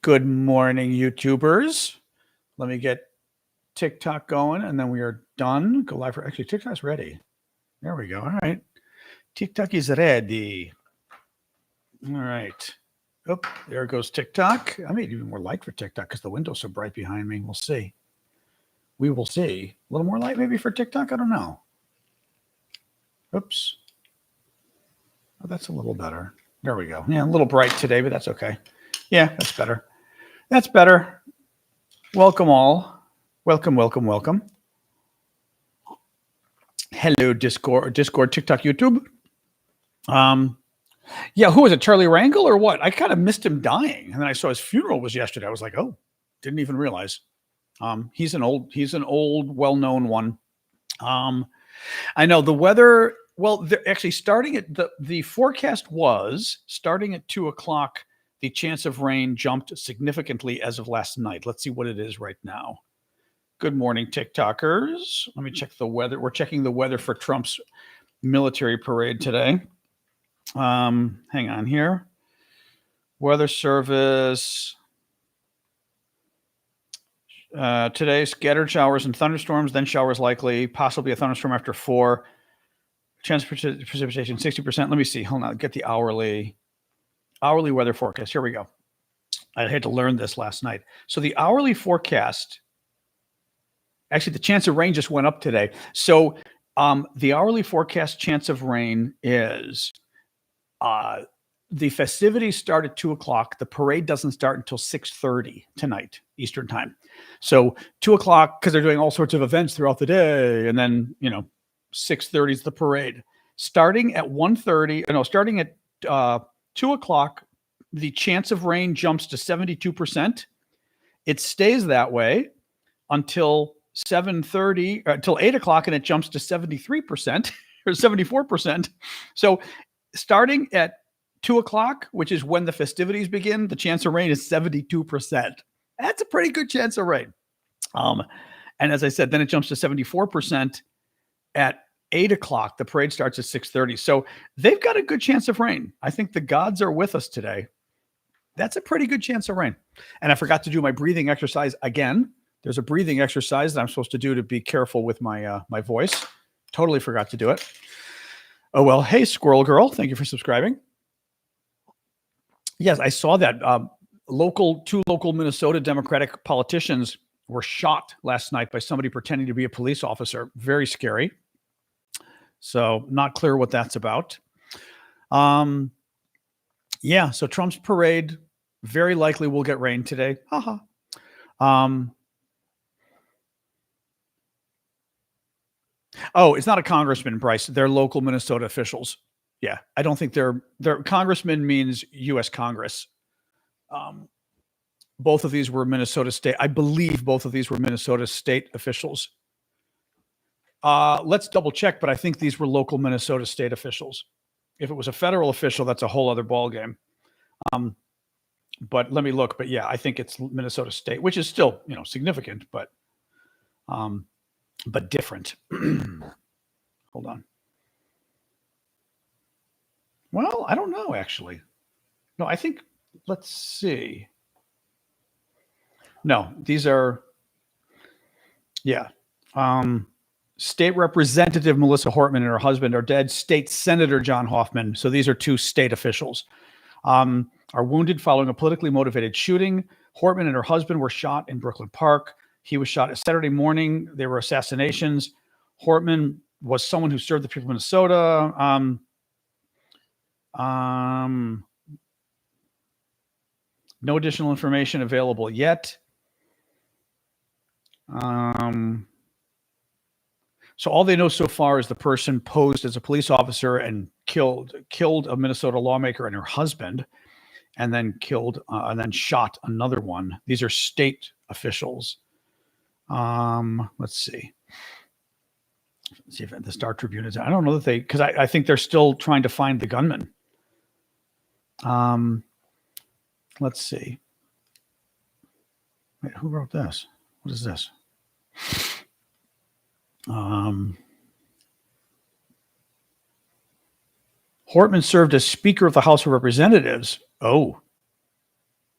Good morning, YouTubers. Let me get TikTok going, and then we are done. Go live for actually TikTok's ready. There we go. All right, TikTok is ready. All right. Oh, there goes TikTok. I made even more light for TikTok because the window's so bright behind me. We'll see. We will see. A little more light maybe for TikTok. I don't know. Oops. Oh, that's a little better. There we go. Yeah, a little bright today, but that's okay. Yeah, that's better. That's better. Welcome all. Welcome. Hello, Discord, TikTok, YouTube. Yeah, who was it? Charlie Rangel or what? I kind of missed him dying, and then I saw his funeral was yesterday. I was like, oh, didn't even realize. He's an old, well-known one. I know the weather. Well, actually, starting at the forecast was starting at 2:00. The chance of rain jumped significantly as of last night. Let's see what it is right now. Good morning, TikTokers. Let me check the weather. We're checking the weather for Trump's military parade today. Hang on here. Weather service. Today, scattered showers and thunderstorms, then showers likely, possibly a thunderstorm after 4. Chance of precipitation, 60%. Let me see. Hold on. Get the hourly weather forecast. Here we go. I had to learn this last night. So the hourly forecast, actually the chance of rain just went up today. So the hourly forecast chance of rain is the festivities start at 2:00. The parade doesn't start until 6:30 tonight, Eastern time. So 2:00, because they're doing all sorts of events throughout the day. And then, 6:30 is the parade. Starting at 2:00, the chance of rain jumps to 72%. It stays that way until 7:30, until 8:00, and it jumps to 73% or 74%. So starting at 2:00, which is when the festivities begin, the chance of rain is 72%. That's a pretty good chance of rain. And as I said, then it jumps to 74% at 8:00. The parade starts at 6:30. So they've got a good chance of rain. I think the gods are with us today. That's a pretty good chance of rain. And I forgot to do my breathing exercise again. There's a breathing exercise that I'm supposed to do to be careful with my my voice. Totally forgot to do it. Oh, well. Hey, Squirrel Girl. Thank you for subscribing. Yes, I saw that. Two local Minnesota Democratic politicians were shot last night by somebody pretending to be a police officer. Very scary. So not clear what that's about. Yeah, so Trump's parade very likely will get rain today. Haha. Oh, it's not a congressman, Bryce. They're local Minnesota officials. Yeah, I don't think they're congressman means U.S. Congress. Both of these were Minnesota state. I believe both of these were Minnesota state officials. Let's double check, but I think these were local Minnesota state officials. If it was a federal official, that's a whole other ballgame. But let me look. But yeah, I think it's Minnesota state, which is still, significant, but different. Hold on. Well, I don't know, actually. No, I think, let's see. No, these are, yeah. State Representative Melissa Hortman and her husband are dead. State Senator John Hoffman. So these are two state officials. Are wounded following a politically motivated shooting. Hortman and her husband were shot in Brooklyn Park. He was shot Saturday morning. There were assassinations. Hortman was someone who served the people of Minnesota. No additional information available yet. So all they know so far is the person posed as a police officer and killed a Minnesota lawmaker and her husband, and then shot another one. These are state officials. Let's see. Let's see if the Star Tribune is. I don't know that because I think they're still trying to find the gunman. Let's see. Wait, who wrote this? What is this? Hortman served as Speaker of the House of Representatives. Oh.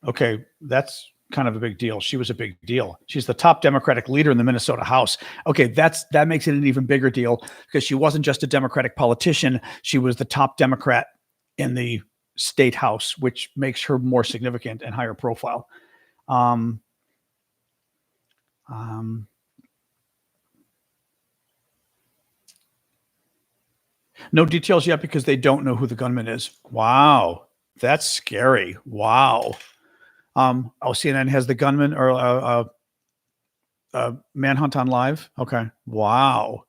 Okay, that's kind of a big deal. She was a big deal. She's the top Democratic leader in the Minnesota House. Okay, that makes it an even bigger deal because she wasn't just a Democratic politician. She was the top Democrat in the state house, which makes her more significant and higher profile. No details yet because they don't know who the gunman is. Wow, that's scary. Wow. CNN has the gunman or manhunt on live. Okay. Wow.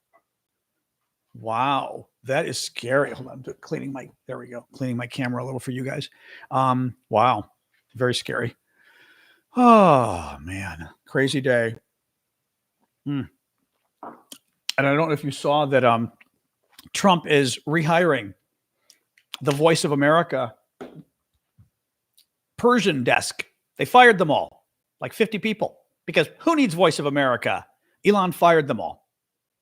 That is scary. Hold on, there we go. Cleaning my camera a little for you guys. Wow. Very scary. Oh man. Crazy day. And I don't know if you saw that Trump is rehiring the Voice of America Persian desk. They fired them all, like 50 people, because who needs Voice of America? Elon fired them all.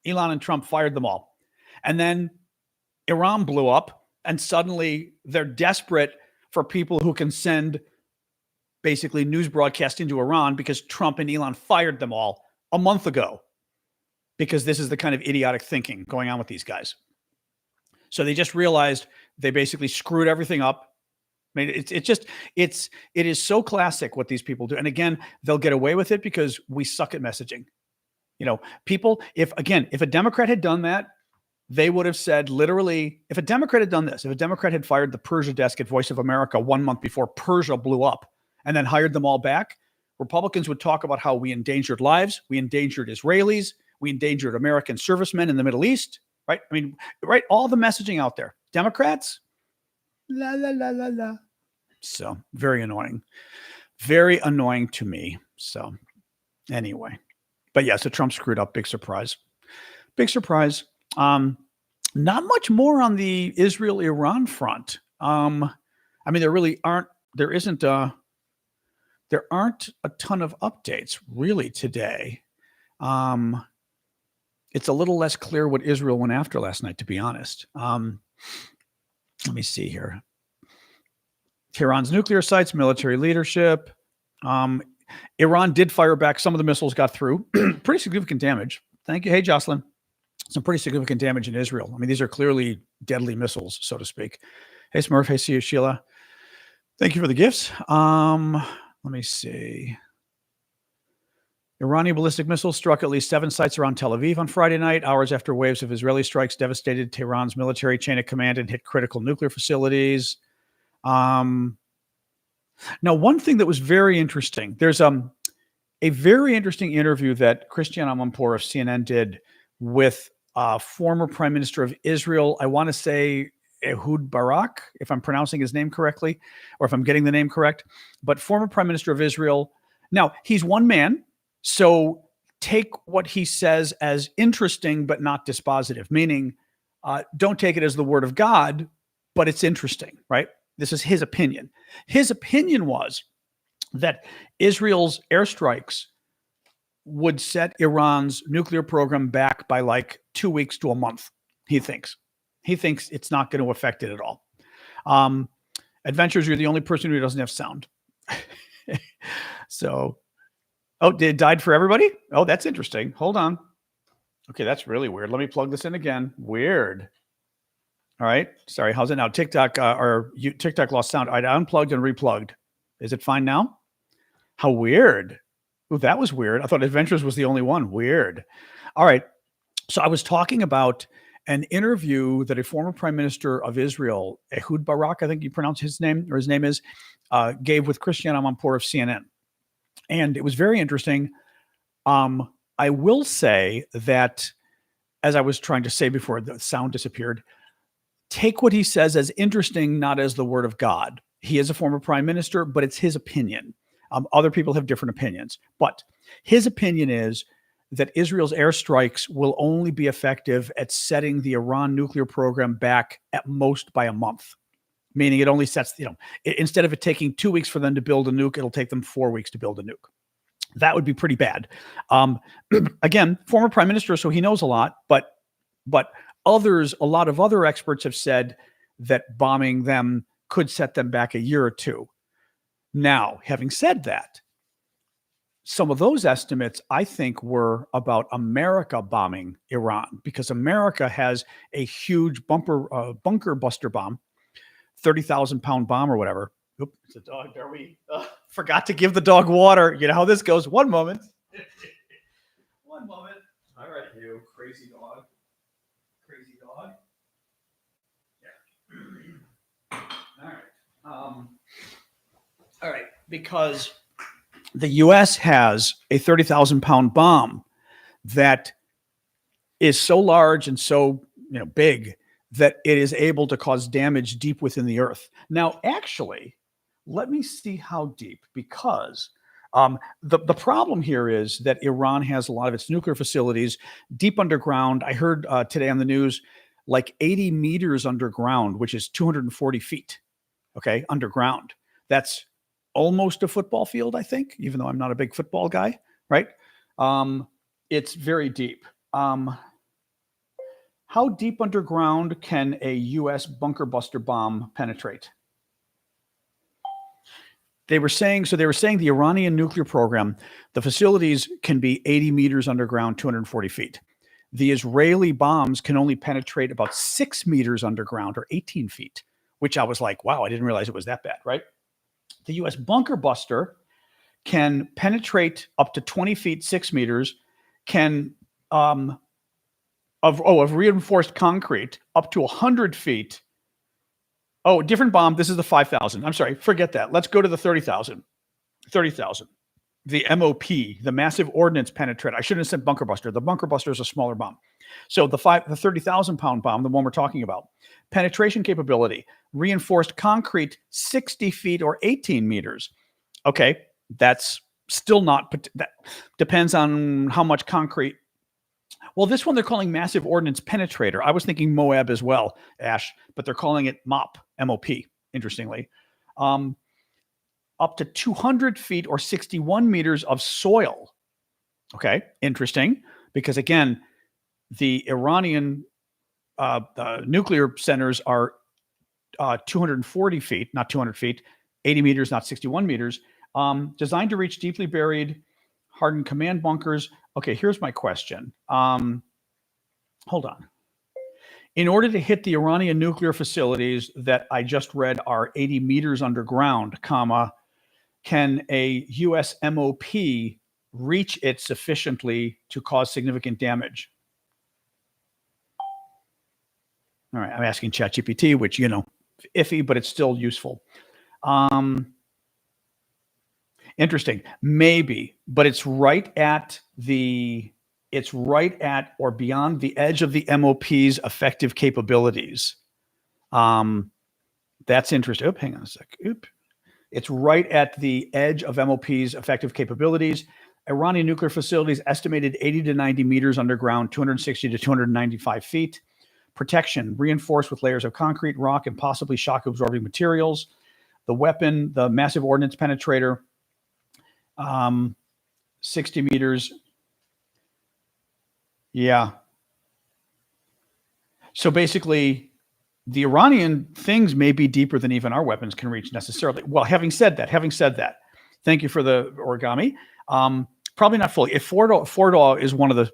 Elon and Trump fired them all. And then Iran blew up, and suddenly they're desperate for people who can send basically news broadcast into Iran because Trump and Elon fired them all a month ago, because this is the kind of idiotic thinking going on with these guys. So they just realized they basically screwed everything up. I mean, it is so classic what these people do. And again, they'll get away with it because we suck at messaging. You know, people, if a Democrat had done that, they would have said literally, if a Democrat had done this, if a Democrat had fired the Persia desk at Voice of America 1 month before Persia blew up and then hired them all back, Republicans would talk about how we endangered lives, we endangered Israelis, we endangered American servicemen in the Middle East, right? I mean, right, all the messaging out there. Democrats, la, la, la, la, la. So very annoying to me. So anyway, but yeah, so Trump screwed up. Big surprise. Not much more on the Israel-Iran front. I mean, there aren't a ton of updates really today. It's a little less clear what Israel went after last night, to be honest. Let me see here. Tehran's nuclear sites, military leadership. Iran did fire back. Some of the missiles got through. Pretty significant damage. Thank you. Hey, Jocelyn. Some pretty significant damage in Israel. I mean, these are clearly deadly missiles, so to speak. Hey, Smurf. Hey, see you, Sheila. Thank you for the gifts. Let me see. Iranian ballistic missiles struck at least 7 sites around Tel Aviv on Friday night, hours after waves of Israeli strikes devastated Tehran's military chain of command and hit critical nuclear facilities. Now, one thing that was very interesting, there's a very interesting interview that Christiane Amanpour of CNN did with former Prime Minister of Israel. I want to say Ehud Barak, if I'm pronouncing his name correctly, or if I'm getting the name correct, but former Prime Minister of Israel. Now, he's one man, so take what he says as interesting but not dispositive, meaning don't take it as the word of God, but it's interesting, right? This is his opinion. His opinion was that Israel's airstrikes would set Iran's nuclear program back by like 2 weeks to a month, he thinks. He thinks it's not going to affect it at all. Adventures, you're the only person who doesn't have sound. So, it died for everybody? Oh, that's interesting. Hold on. Okay, that's really weird. Let me plug this in again. Weird. All right. Sorry. How's it now? TikTok lost sound. I unplugged and replugged. Is it fine now? How weird. Ooh, that was weird. I thought Adventures was the only one. Weird. All right. So I was talking about an interview that a former Prime Minister of Israel, Ehud Barak, I think you pronounce his name, or his name is, gave with Christiane Amanpour of CNN. And it was very interesting. I will say that, as I was trying to say before the sound disappeared, take what he says as interesting, not as the word of God. He is a former prime minister, but it's his opinion. Other people have different opinions. But his opinion is that Israel's airstrikes will only be effective at setting the Iran nuclear program back at most by a month, meaning it only sets, instead of it taking 2 weeks for them to build a nuke, it'll take them 4 weeks to build a nuke. That would be pretty bad. Again, former prime minister, so he knows a lot, but a lot of other experts have said that bombing them could set them back a year or two. Now, having said that, some of those estimates, I think, were about America bombing Iran, because America has a huge bunker buster bomb, 30,000-pound bomb or whatever. Oop, it's a dog. There we forgot to give the dog water. You know how this goes. One moment. One moment. All right, you crazy dog. Crazy dog. Yeah. All right. All right. Because the U.S. has a 30,000-pound bomb that is so large and so big that it is able to cause damage deep within the earth. Now, actually, let me see how deep, because the problem here is that Iran has a lot of its nuclear facilities deep underground. I heard today on the news, like 80 meters underground, which is 240 feet, okay, underground. That's almost a football field, I think, even though I'm not a big football guy, right? It's very deep. How deep underground can a U.S. bunker buster bomb penetrate? They were saying the Iranian nuclear program, the facilities can be 80 meters underground, 240 feet. The Israeli bombs can only penetrate about 6 meters underground, or 18 feet, which I was like, wow, I didn't realize it was that bad, right? The U.S. bunker buster can penetrate up to 20 feet, 6 meters, can of reinforced concrete up to 100 feet. Oh, different bomb. This is the 5,000. I'm sorry, forget that. Let's go to the 30,000. 30,000. The MOP, the massive ordnance penetrator. I shouldn't have said bunker buster. The bunker buster is a smaller bomb. So the 30,000-pound bomb, the one we're talking about, penetration capability, reinforced concrete, 60 feet or 18 meters. Okay, that's still not. That depends on how much concrete. Well, this one they're calling massive ordnance penetrator. I was thinking Moab as well, Ash, but they're calling it MOP, M-O-P, interestingly. Up to 200 feet or 61 meters of soil. Okay, interesting, because again, the Iranian nuclear centers are 240 feet, not 200 feet, 80 meters, not 61 meters, designed to reach deeply buried, hardened command bunkers. Okay, here's my question. Hold on. In order to hit the Iranian nuclear facilities that I just read are 80 meters underground, can a U.S. MOP reach it sufficiently to cause significant damage? All right, I'm asking ChatGPT, which, iffy, but it's still useful. Interesting. Maybe, but it's right at or beyond the edge of the MOP's effective capabilities. That's interesting. Oop, hang on a sec. Oop. It's right at the edge of MOP's effective capabilities. Iranian nuclear facilities estimated 80 to 90 meters underground, 260 to 295 feet. Protection, reinforced with layers of concrete, rock, and possibly shock-absorbing materials. The weapon, the massive ordnance penetrator, 60 meters. Yeah. So basically, the Iranian things may be deeper than even our weapons can reach necessarily. Well, having said that, thank you for the origami. Probably not fully. If Fordow is one of the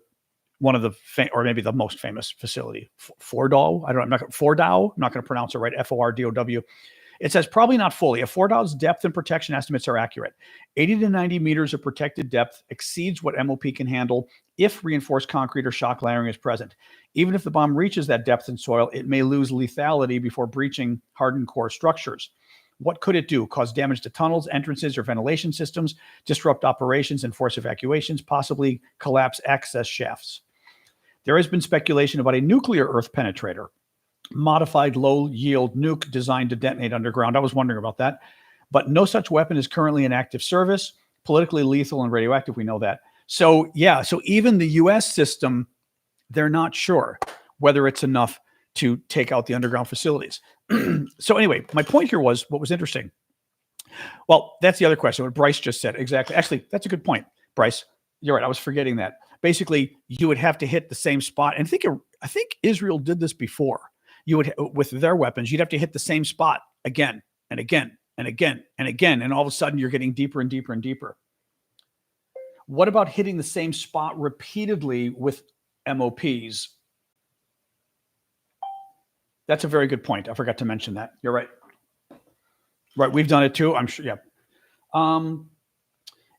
or maybe the most famous facility. Fordow. I'm not going to pronounce it right. Fordow. It says probably not fully. If Fordow's depth and protection estimates are accurate, 80 to 90 meters of protected depth exceeds what MOP can handle if reinforced concrete or shock layering is present. Even if the bomb reaches that depth in soil, it may lose lethality before breaching hardened core structures. What could it do? Cause damage to tunnels, entrances, or ventilation systems, disrupt operations and force evacuations, possibly collapse access shafts. There has been speculation about a nuclear earth penetrator, modified low-yield nuke designed to detonate underground. I was wondering about that. But no such weapon is currently in active service, politically lethal and radioactive. We know that. So, yeah, so even the U.S. system, they're not sure whether it's enough to take out the underground facilities. So anyway, my point here was what was interesting. Well, that's the other question, what Bryce just said. Exactly. Actually, that's a good point, Bryce. You're right. I was forgetting that. Basically, you would have to hit the same spot. And I think Israel did this before. You would, with their weapons, you'd have to hit the same spot again and again and again and again. And all of a sudden, you're getting deeper and deeper and deeper. What about hitting the same spot repeatedly with MOPs? That's a very good point. I forgot to mention that. You're right. Right, we've done it too. I'm sure. Yeah.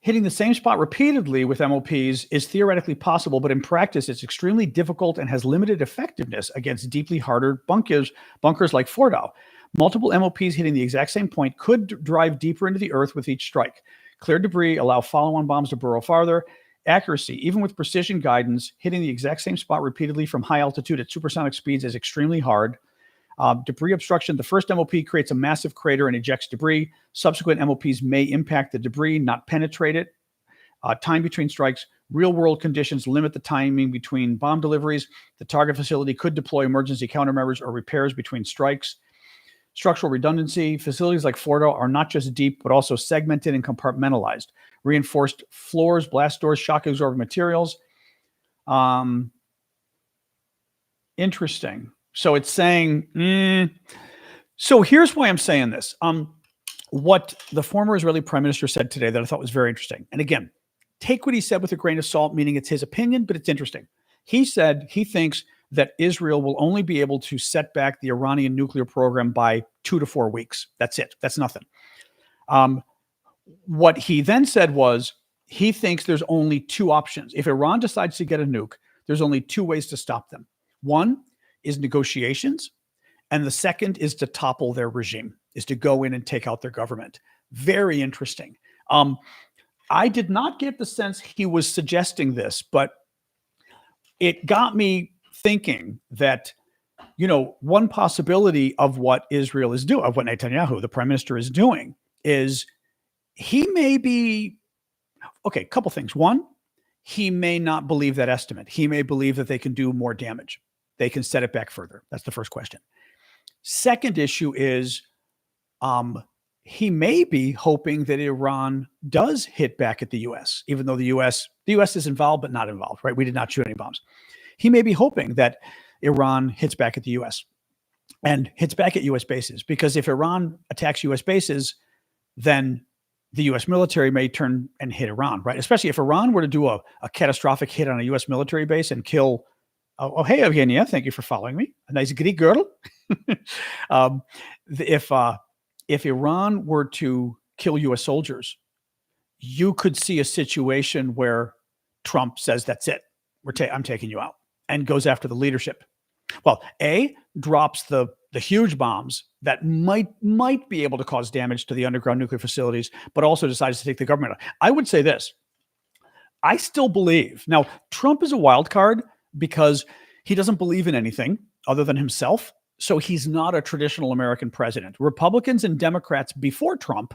Hitting the same spot repeatedly with MOPs is theoretically possible, but in practice, it's extremely difficult and has limited effectiveness against deeply hardened bunkers like Fordow. Multiple MOPs hitting the exact same point could drive deeper into the earth with each strike. Clear debris, allow follow-on bombs to burrow farther. Accuracy, even with precision guidance, hitting the exact same spot repeatedly from high altitude at supersonic speeds is extremely hard. Debris obstruction. The first MOP creates a massive crater and ejects debris. Subsequent MOPs may impact the debris, not penetrate it. Time between strikes. Real-world conditions limit the timing between bomb deliveries. The target facility could deploy emergency countermeasures or repairs between strikes. Structural redundancy. Facilities like Fordo are not just deep, but also segmented and compartmentalized. Reinforced floors, blast doors, shock-absorbing materials. Interesting. So it's saying, so here's why I'm saying this. What the former Israeli prime minister said today that I thought was very interesting. And again, take what he said with a grain of salt, meaning it's his opinion, but it's interesting. He said he thinks that Israel will only be able to set back the Iranian nuclear program by 2 to 4 weeks. That's it. That's nothing. What he then said was he thinks there's only two options. If Iran decides to get a nuke, there's only two ways to stop them. One is negotiations, and the second is to topple their regime, is to go in and take out their government. Very interesting. I did not get the sense he was suggesting this, but it got me thinking that, one possibility of what Israel is doing, of what Netanyahu, the prime minister, is doing, is he may be, okay, a couple things. One, he may not believe that estimate. He may believe that they can do more damage. They can set it back further. That's the first question. Second issue is he may be hoping that Iran does hit back at the U.S., even though the U.S. is involved, but not involved, right? We did not shoot any bombs. He may be hoping that Iran hits back at the U.S. and hits back at U.S. bases, because if Iran attacks U.S. bases, then the U.S. military may turn and hit Iran, right? Especially if Iran were to do a catastrophic hit on a U.S. military base and kill. Oh, hey, Evgenia, thank you for following me. A nice Greek girl. If Iran were to kill U.S. soldiers, you could see a situation where Trump says, that's it. I'm taking you out, and goes after the leadership. Well, drops the huge bombs that might be able to cause damage to the underground nuclear facilities, but also decides to take the government out. I would say this. I still believe. Now, Trump is a wild card because he doesn't believe in anything other than himself. So he's not a traditional American president. Republicans and Democrats before Trump,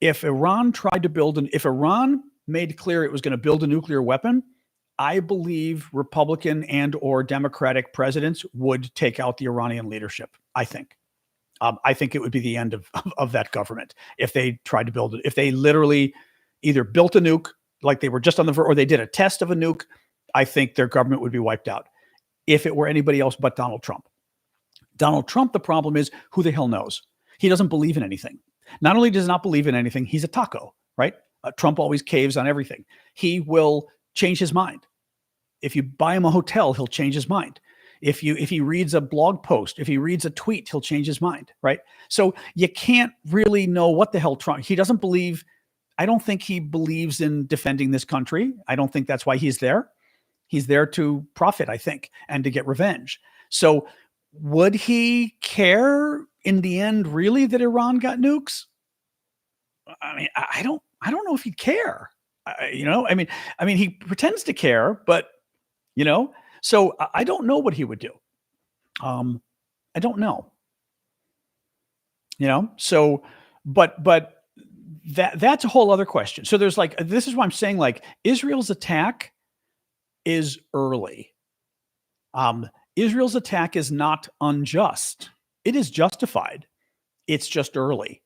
if Iran made clear it was going to build a nuclear weapon, I believe Republican and or Democratic presidents would take out the Iranian leadership. I think it would be the end of that government if they tried to build it. If they literally either built a nuke like they were just on the verge, or they did a test of a nuke, I think their government would be wiped out if it were anybody else but Donald Trump. Donald Trump, the problem is, who the hell knows? He doesn't believe in anything. Not only does he not believe in anything, he's a taco, right? Trump always caves on everything. He will change his mind. If you buy him a hotel, he'll change his mind. If he reads a blog post, if he reads a tweet, he'll change his mind, right? So you can't really know what the hell Trump, he doesn't believe. I don't think he believes in defending this country. I don't think that's why he's there. He's there to profit, I think, and to get revenge. So would he care in the end, really, that Iran got nukes? I mean, I don't know if he'd care. I mean, he pretends to care, but so I don't know what he would do. I don't know. So, but that's a whole other question. So there's this is why I'm saying Israel's attack is early. Israel's attack is not unjust. It is justified. It's just early.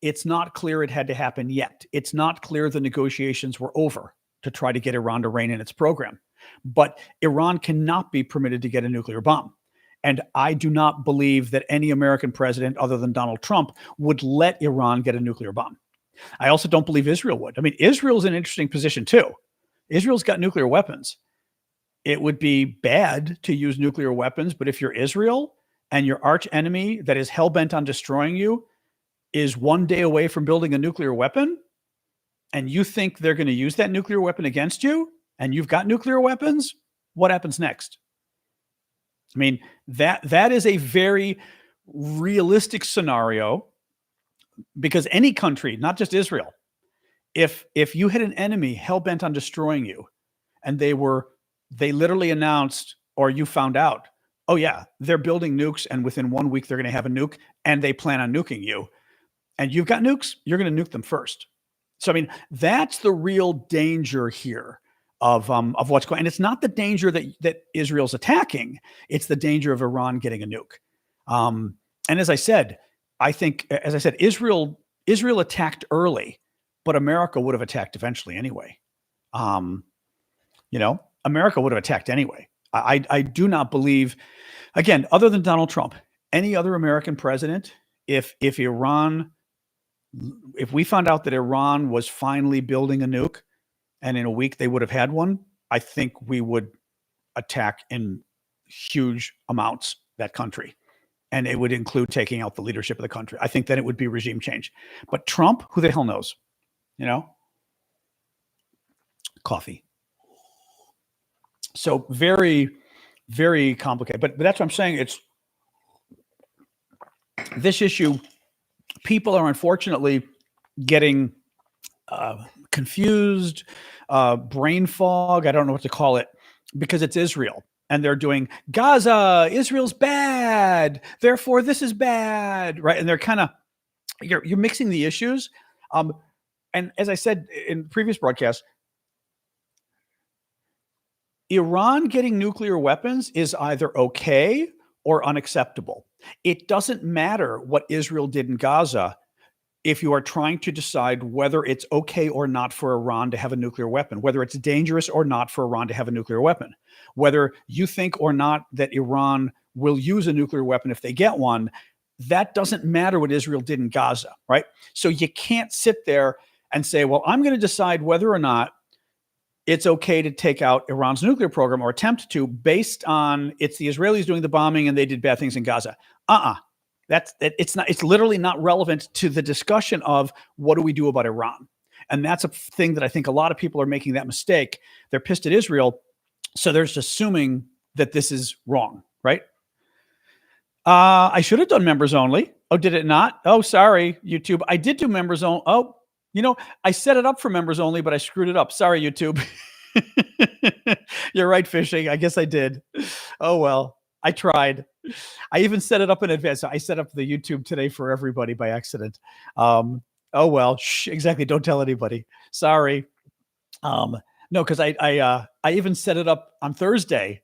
It's not clear it had to happen yet. It's not clear the negotiations were over to try to get Iran to rein in its program. But Iran cannot be permitted to get a nuclear bomb. And I do not believe that any American president other than Donald Trump would let Iran get a nuclear bomb. I also don't believe Israel would. I mean, Israel's in an interesting position too. Israel's got nuclear weapons. It would be bad to use nuclear weapons, but if you're Israel and your arch enemy that is hell-bent on destroying you is one day away from building a nuclear weapon, and you think they're going to use that nuclear weapon against you, and you've got nuclear weapons, what happens next? I mean, that is a very realistic scenario, because any country, not just Israel, if you had an enemy hell-bent on destroying you, and they literally announced, or you found out, oh yeah, they're building nukes, and within 1 week they're going to have a nuke, and they plan on nuking you, and you've got nukes, you're going to nuke them first. So, I mean, that's the real danger here of what's going on. And it's not the danger that Israel's attacking. It's the danger of Iran getting a nuke. And as I said, Israel attacked early, but America would have attacked eventually anyway. America would have attacked anyway. I do not believe, again, other than Donald Trump, any other American president, if we found out that Iran was finally building a nuke and in a week they would have had one, I think we would attack in huge amounts that country. And it would include taking out the leadership of the country. I think that it would be regime change. But Trump, who the hell knows? Coffee. So very, very complicated. But that's what I'm saying. It's this issue. People are unfortunately getting confused, brain fog. I don't know what to call it, because it's Israel. And they're doing Gaza, Israel's bad, therefore this is bad, right? And they're kind of, you're mixing the issues. And as I said in previous broadcasts, Iran getting nuclear weapons is either okay or unacceptable. It doesn't matter what Israel did in Gaza if you are trying to decide whether it's okay or not for Iran to have a nuclear weapon, whether it's dangerous or not for Iran to have a nuclear weapon, whether you think or not that Iran will use a nuclear weapon if they get one. That doesn't matter what Israel did in Gaza, right? So you can't sit there and say, well, I'm going to decide whether or not it's okay to take out Iran's nuclear program or attempt to based on it's the Israelis doing the bombing and they did bad things in Gaza. It's literally not relevant to the discussion of what do we do about Iran. And that's a thing that I think a lot of people are making that mistake. They're pissed at Israel, so they're just assuming that this is wrong, right? I should have done members only. Oh, did it not? Oh, sorry, YouTube. I did do members only. Oh, I set it up for members only, but I screwed it up. Sorry, YouTube. You're right, Fishing. I guess I did. Oh, well, I tried. I even set it up in advance. I set up the YouTube today for everybody by accident. Oh, well, exactly. Don't tell anybody. Sorry. No, because I even set it up on Thursday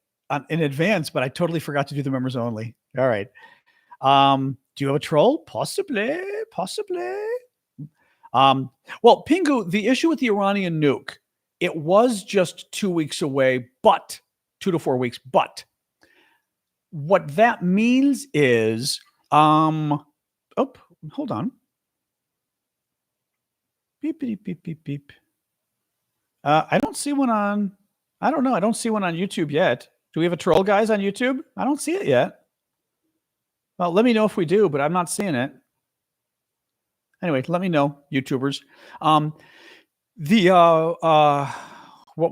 in advance, but I totally forgot to do the members only. All right. Do you have a troll? Possibly. Well, Pingu, the issue with the Iranian nuke, it was just 2 weeks away, but 2 to 4 weeks. But what that means is, hold on. Beep, beep, beep, beep, beep. I don't see one on, I don't know. I don't see one on YouTube yet. Do we have a troll, guys, on YouTube? I don't see it yet. Well, let me know if we do, but I'm not seeing it. Anyway, let me know, YouTubers. What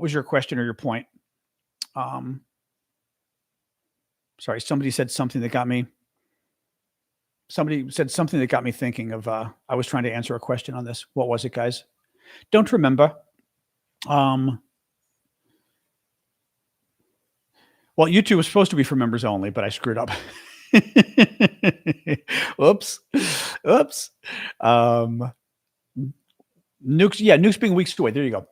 was your question or your point? Sorry, somebody said something that got me thinking of, I was trying to answer a question on this. What was it, guys? Don't remember. Well, YouTube was supposed to be for members only, but I screwed up. Oops. Nukes being weeks away. There you go.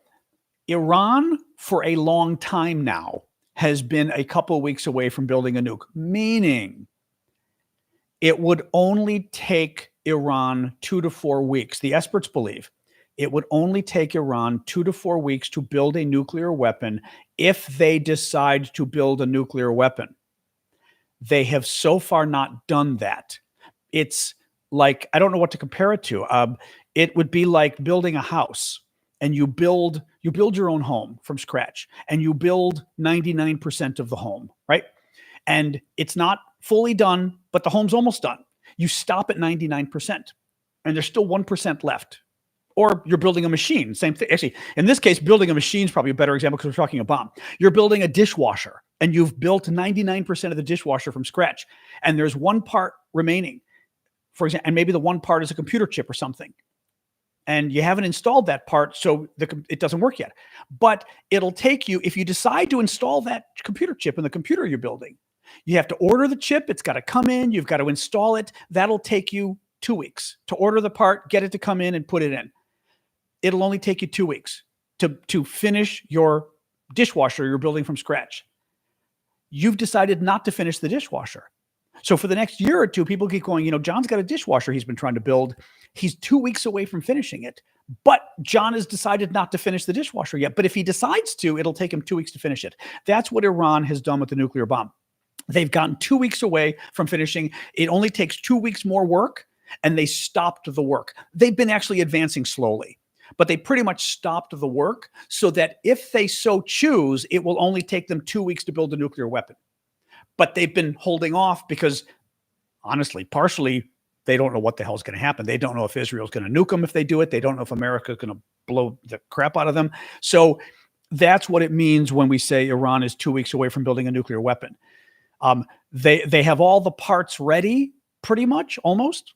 Iran, for a long time now, has been a couple of weeks away from building a nuke, meaning it would only take Iran 2 to 4 weeks. The experts believe it would only take Iran 2 to 4 weeks to build a nuclear weapon if they decide to build a nuclear weapon. They have so far not done that. It's like, I don't know what to compare it to. It would be like building a house, and you build your own home from scratch, and you build 99% of the home, right? And it's not fully done, but the home's almost done. You stop at 99%, and there's still 1% left. Or you're building a machine, same thing. Actually, in this case, building a machine is probably a better example because we're talking a bomb. You're building a dishwasher, and you've built 99% of the dishwasher from scratch, and there's one part remaining, for example, and maybe the one part is a computer chip or something. And you haven't installed that part, so it doesn't work yet. But it'll take you, if you decide to install that computer chip in the computer you're building, you have to order the chip. It's got to come in. You've got to install it. That'll take you 2 weeks to order the part, get it to come in, and put it in. It'll only take you 2 weeks to finish your dishwasher you're building from scratch. You've decided not to finish the dishwasher. So for the next year or two, people keep going, John's got a dishwasher he's been trying to build. He's 2 weeks away from finishing it, but John has decided not to finish the dishwasher yet. But if he decides to, it'll take him 2 weeks to finish it. That's what Iran has done with the nuclear bomb. They've gotten 2 weeks away from finishing. It only takes 2 weeks more work, and they stopped the work. They've been actually advancing slowly, but they pretty much stopped the work so that if they so choose, it will only take them 2 weeks to build a nuclear weapon. But they've been holding off because, honestly, partially, they don't know what the hell is going to happen. They don't know if Israel's going to nuke them if they do it. They don't know if America is going to blow the crap out of them. So that's what it means when we say Iran is 2 weeks away from building a nuclear weapon. They have all the parts ready, pretty much, almost.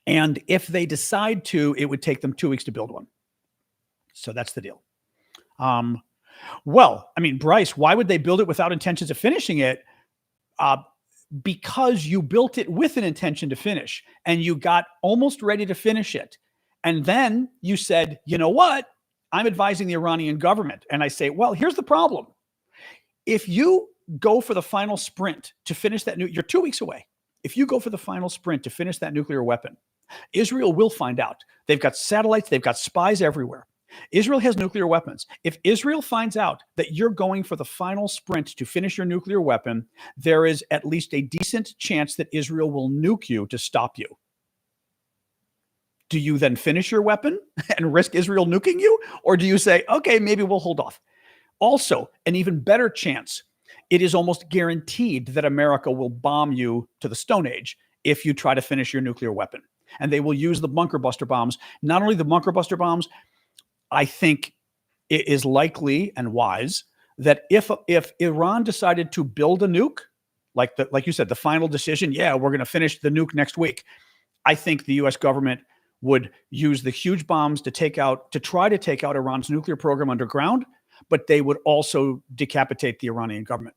And if they decide to, it would take them 2 weeks to build one. So that's the deal. Well, I mean, Bryce, why would they build it without intentions of finishing it? Because you built it with an intention to finish, and you got almost ready to finish it. And then you said, you know what? I'm advising the Iranian government. And I say, well, here's the problem. If you go for the final sprint to finish that, you're 2 weeks away. If you go for the final sprint to finish that nuclear weapon, Israel will find out. They've got satellites. They've got spies everywhere. Israel has nuclear weapons. If Israel finds out that you're going for the final sprint to finish your nuclear weapon, there is at least a decent chance that Israel will nuke you to stop you. Do you then finish your weapon and risk Israel nuking you? Or do you say, okay, maybe we'll hold off? Also, an even better chance, it is almost guaranteed that America will bomb you to the Stone Age if you try to finish your nuclear weapon. And they will use the bunker buster bombs. Not only the bunker buster bombs, I think it is likely and wise that if Iran decided to build a nuke, like you said, the final decision, we're going to finish the nuke next week, I think the U.S. government would use the huge bombs to try to take out Iran's nuclear program underground, but they would also decapitate the Iranian government.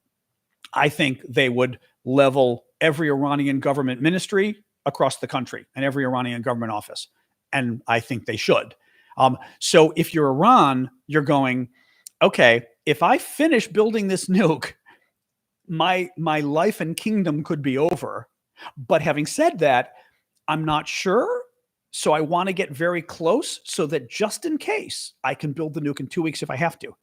I think they would level every Iranian government ministry across the country and every Iranian government office, and I think they should. So if you're Iran, you're going, okay, if I finish building this nuke, my life and kingdom could be over. But having said that, I'm not sure. So I want to get very close so that just in case I can build the nuke in 2 weeks if I have to.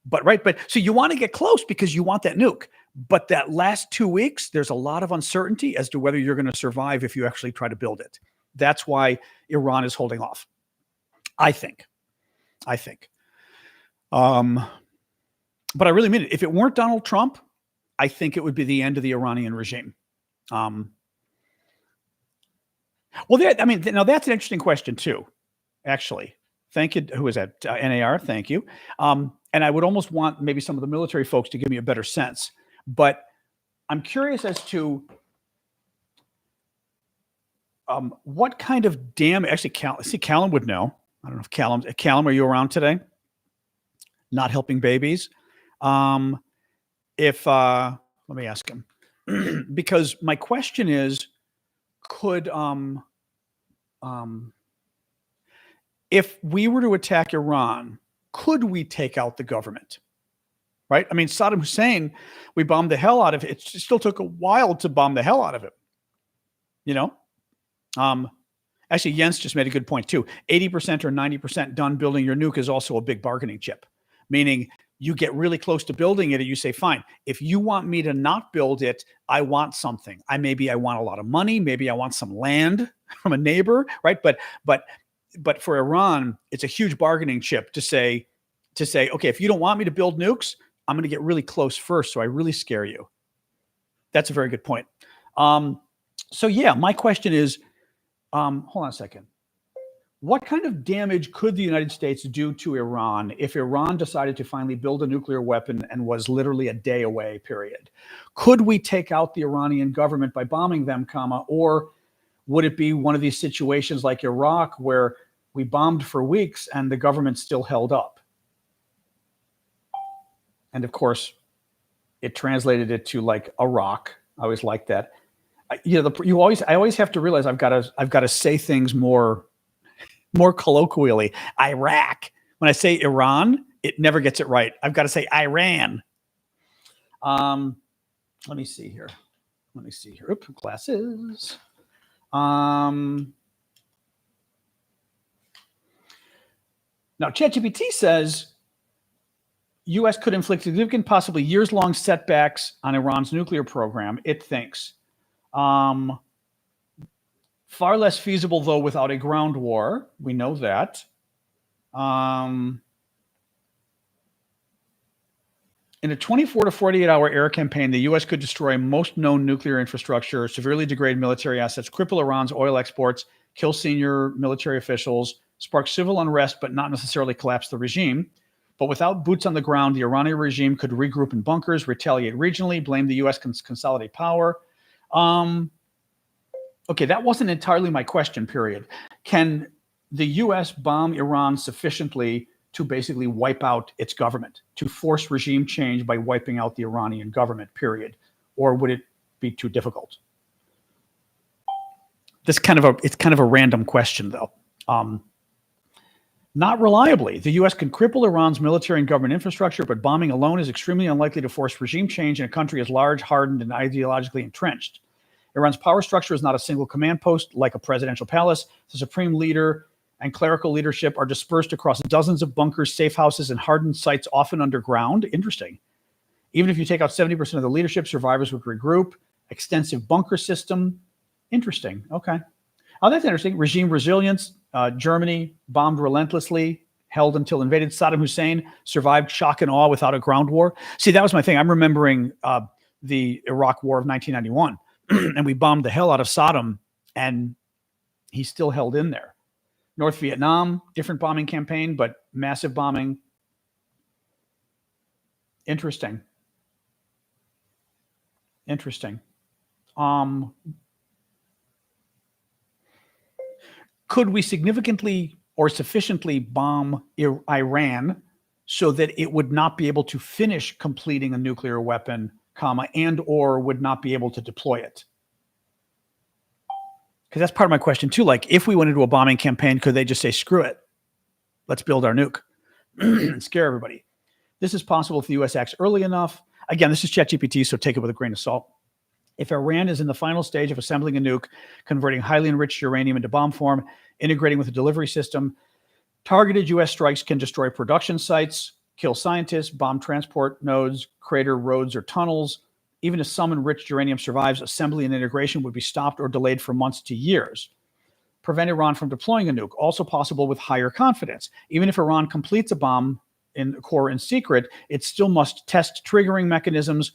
But so you want to get close because you want that nuke. But that last 2 weeks, there's a lot of uncertainty as to whether you're going to survive if you actually try to build it. That's why Iran is holding off. I think. But I really mean it. If it weren't Donald Trump, I think it would be the end of the Iranian regime. Now that's an interesting question too, actually. Thank you. Who is that? NAR. Thank you. And I would almost want maybe some of the military folks to give me a better sense, but I'm curious as to what kind of damage. Actually, Callum would know. I don't know if Callum, are you around today? Not helping babies. Let me ask him, because my question is, could if we were to attack Iran, could we take out the government? Right? I mean, Saddam Hussein, we bombed the hell out of it. It still took a while to bomb the hell out of it. Actually, Jens just made a good point too. 80% or 90% done building your nuke is also a big bargaining chip, meaning You get really close to building it and you say, fine, if you want me to not build it, I want something. Maybe I want a lot of money. Maybe I want some land from a neighbor, right? But for Iran, it's a huge bargaining chip to say, okay, if you don't want me to build nukes, I'm going to get really close first. So I really scare you. That's a very good point. So yeah, my question is, hold on a second. What kind of damage could the United States do to Iran if Iran decided to finally build a nuclear weapon and was literally a day away, period? Could we take out the Iranian government by bombing them, or would it be one of these situations like Iraq where we bombed for weeks and the government still held up? And of course, it translated it to like Iraq. I always like that. I always have to realize I've got to say things more colloquially. Iraq. When I say Iran, it never gets it right. I've got to say Iran. Let me see here. Oops, glasses. Now, ChatGPT says U.S. could inflict significant, possibly years-long setbacks on Iran's nuclear program, it thinks. Far less feasible, though, without a ground war. We know that. In a 24 to 48-hour air campaign, the U.S. could destroy most known nuclear infrastructure, severely degrade military assets, cripple Iran's oil exports, kill senior military officials, spark civil unrest, but not necessarily collapse the regime. But without boots on the ground, the Iranian regime could regroup in bunkers, retaliate regionally, blame the U.S., consolidate power. Okay, that wasn't entirely my question, period. Can the U.S. bomb Iran sufficiently to basically wipe out its government, to force regime change by wiping out the Iranian government, period? Or would it be too difficult? It's kind of a random question, though. Not reliably. The U.S. can cripple Iran's military and government infrastructure, but bombing alone is extremely unlikely to force regime change in a country as large, hardened, and ideologically entrenched. Iran's power structure is not a single command post like a presidential palace. The supreme leader and clerical leadership are dispersed across dozens of bunkers, safe houses, and hardened sites, often underground. Interesting. Even if you take out 70% of the leadership, survivors would regroup. Extensive bunker system. Interesting. Okay. Oh, that's interesting. Regime resilience. Germany bombed relentlessly, held until invaded. Saddam Hussein survived shock and awe without a ground war. See, that was my thing. I'm remembering the Iraq War of 1991. And we bombed the hell out of Saddam, and he still held in there. North Vietnam, different bombing campaign, but massive bombing. Interesting. Could we significantly or sufficiently bomb Iran so that it would not be able to finish completing a nuclear weapon, and or would not be able to deploy it? Because that's part of my question too. Like, if we went into a bombing campaign, could they just say, screw it, let's build our nuke and scare everybody? This is possible if the U.S. acts early enough. Again, this is ChatGPT, so take it with a grain of salt. If Iran is in the final stage of assembling a nuke, converting highly enriched uranium into bomb form, integrating with a delivery system, targeted U.S. strikes can destroy production sites, kill scientists, bomb transport nodes, crater roads or tunnels. Even if some enriched uranium survives, assembly and integration would be stopped or delayed for months to years. Prevent Iran from deploying a nuke, also possible with higher confidence. Even if Iran completes a bomb core in secret, it still must test triggering mechanisms,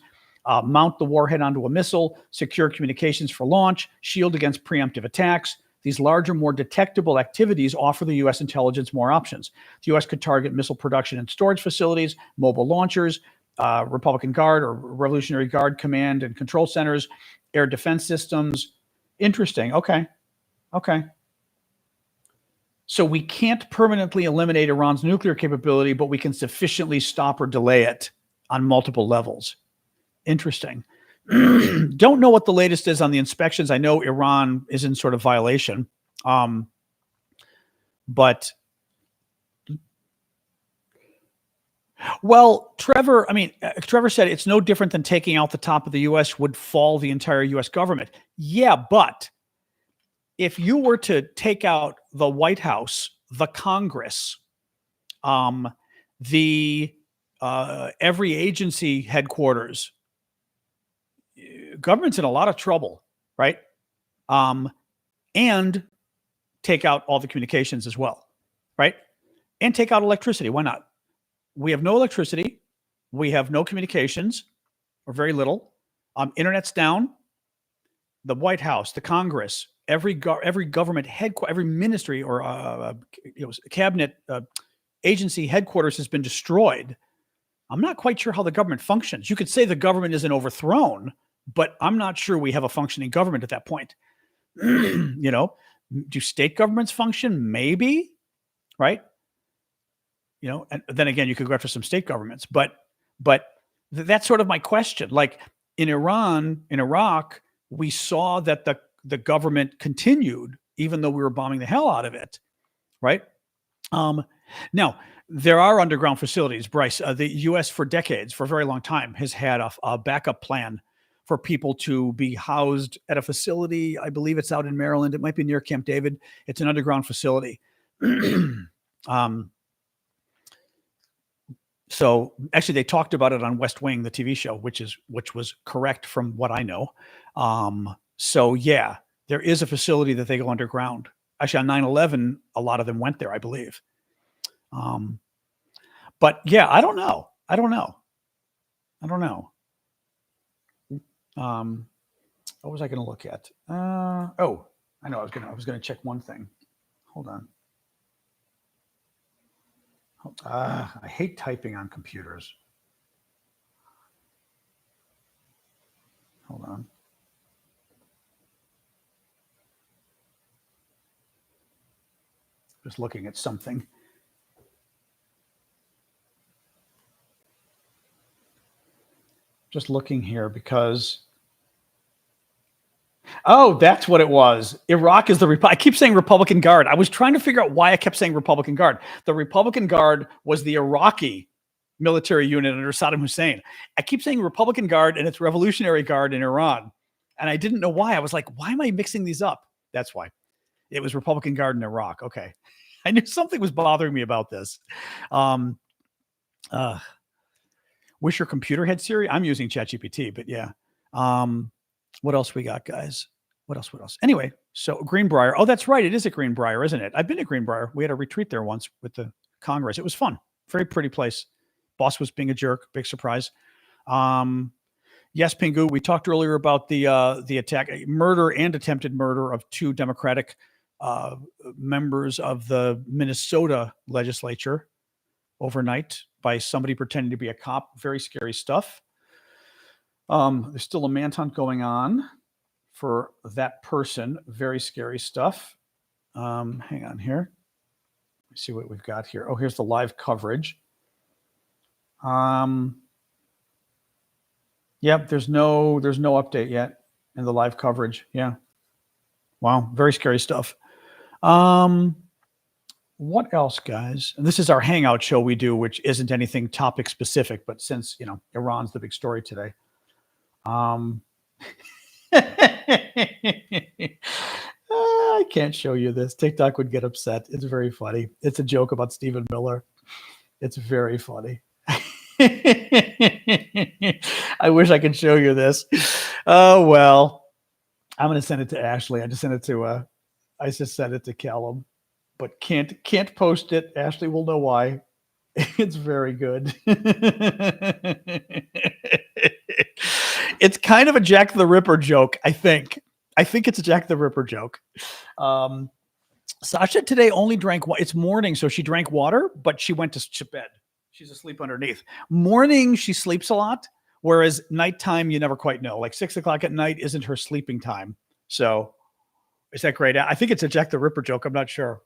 mount the warhead onto a missile, secure communications for launch, shield against preemptive attacks. These larger, more detectable activities offer the U.S. intelligence more options. The U.S. could target missile production and storage facilities, mobile launchers, Republican Guard or Revolutionary Guard command and control centers, air defense systems. Interesting. Okay. So we can't permanently eliminate Iran's nuclear capability, but we can sufficiently stop or delay it on multiple levels. Interesting. Don't know what the latest is on the inspections. I know Iran is in sort of violation. But well, Trevor said it's no different than taking out the top of the U.S. would fall the entire U.S. government. Yeah, but if you were to take out the White House, the Congress, the every agency headquarters. Government's in a lot of trouble, right? And take out all the communications as well, right? And take out electricity. Why not? We have no electricity. We have no communications, or very little. Internet's down. The White House, the Congress, every government headquarters, every ministry or cabinet agency headquarters has been destroyed. I'm not quite sure how the government functions. You could say the government isn't overthrown, but I'm not sure we have a functioning government at that point. Do state governments function? Maybe, right? And then again, you could go after some state governments, but that's sort of my question. Like in Iran, in Iraq, we saw that the government continued, even though we were bombing the hell out of it, right? Now, there are underground facilities, Bryce. The U.S. for decades, for a very long time, has had a backup plan for people to be housed at a facility. I believe it's out in Maryland. It might be near Camp David. It's an underground facility. So actually, they talked about it on West Wing, the TV show, which was correct from what I know. So yeah, there is a facility that they go underground. Actually, on 9/11, a lot of them went there, I believe. But yeah, I don't know. What was I going to look at? I know. I was going to check one thing. Hold on. I hate typing on computers. Hold on. Just looking at something. Just looking here because. Oh, that's what it was. Iraq is I keep saying Republican Guard. I was trying to figure out why I kept saying Republican Guard. The Republican Guard was the Iraqi military unit under Saddam Hussein. I keep saying Republican Guard, and it's Revolutionary Guard in Iran. And I didn't know why. I was like, why am I mixing these up? That's why. It was Republican Guard in Iraq. Okay. I knew something was bothering me about this. Wish your computer had Siri. I'm using ChatGPT, but yeah. What else we got, guys? What else? Anyway, so Greenbrier. Oh, that's right. It is at Greenbrier, isn't it? I've been to Greenbrier. We had a retreat there once with the Congress. It was fun. Very pretty place. Boss was being a jerk. Big surprise. Yes, Pingu. We talked earlier about the attack, murder and attempted murder of two Democratic members of the Minnesota legislature overnight by somebody pretending to be a cop. Very scary stuff. There's still a manhunt going on for that person. Very scary stuff. Hang on here. Let's see what we've got here. Oh, here's the live coverage. Yep, there's no update yet in the live coverage. Yeah. Wow, very scary stuff. What else, guys? And this is our Hangout show we do, which isn't anything topic specific, but since Iran's the big story today. I can't show you this. TikTok would get upset. It's very funny. It's a joke about Stephen Miller. It's very funny. I wish I could show you this. Oh, well, I'm going to send it to Ashley. I just sent it to Callum, but can't post it. Ashley will know why. It's very good. It's kind of a Jack the Ripper joke, I think. I think it's a Jack the Ripper joke. Sasha today only drank water. It's morning, so she drank water, but she went to bed. She's asleep underneath. Morning, she sleeps a lot, whereas nighttime, you never quite know. Like 6 o'clock at night isn't her sleeping time. So is that great? I think it's a Jack the Ripper joke. I'm not sure.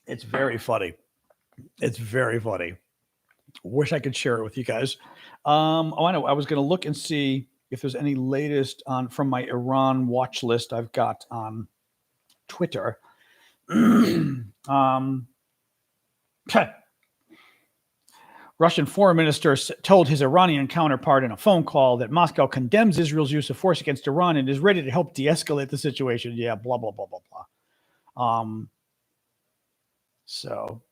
It's very funny. It's very funny. Wish I could share it with you guys. I know. I was going to look and see if there's any latest from my Iran watch list I've got on Twitter. Russian foreign minister told his Iranian counterpart in a phone call that Moscow condemns Israel's use of force against Iran and is ready to help de-escalate the situation. Yeah, blah, blah, blah, blah, blah. So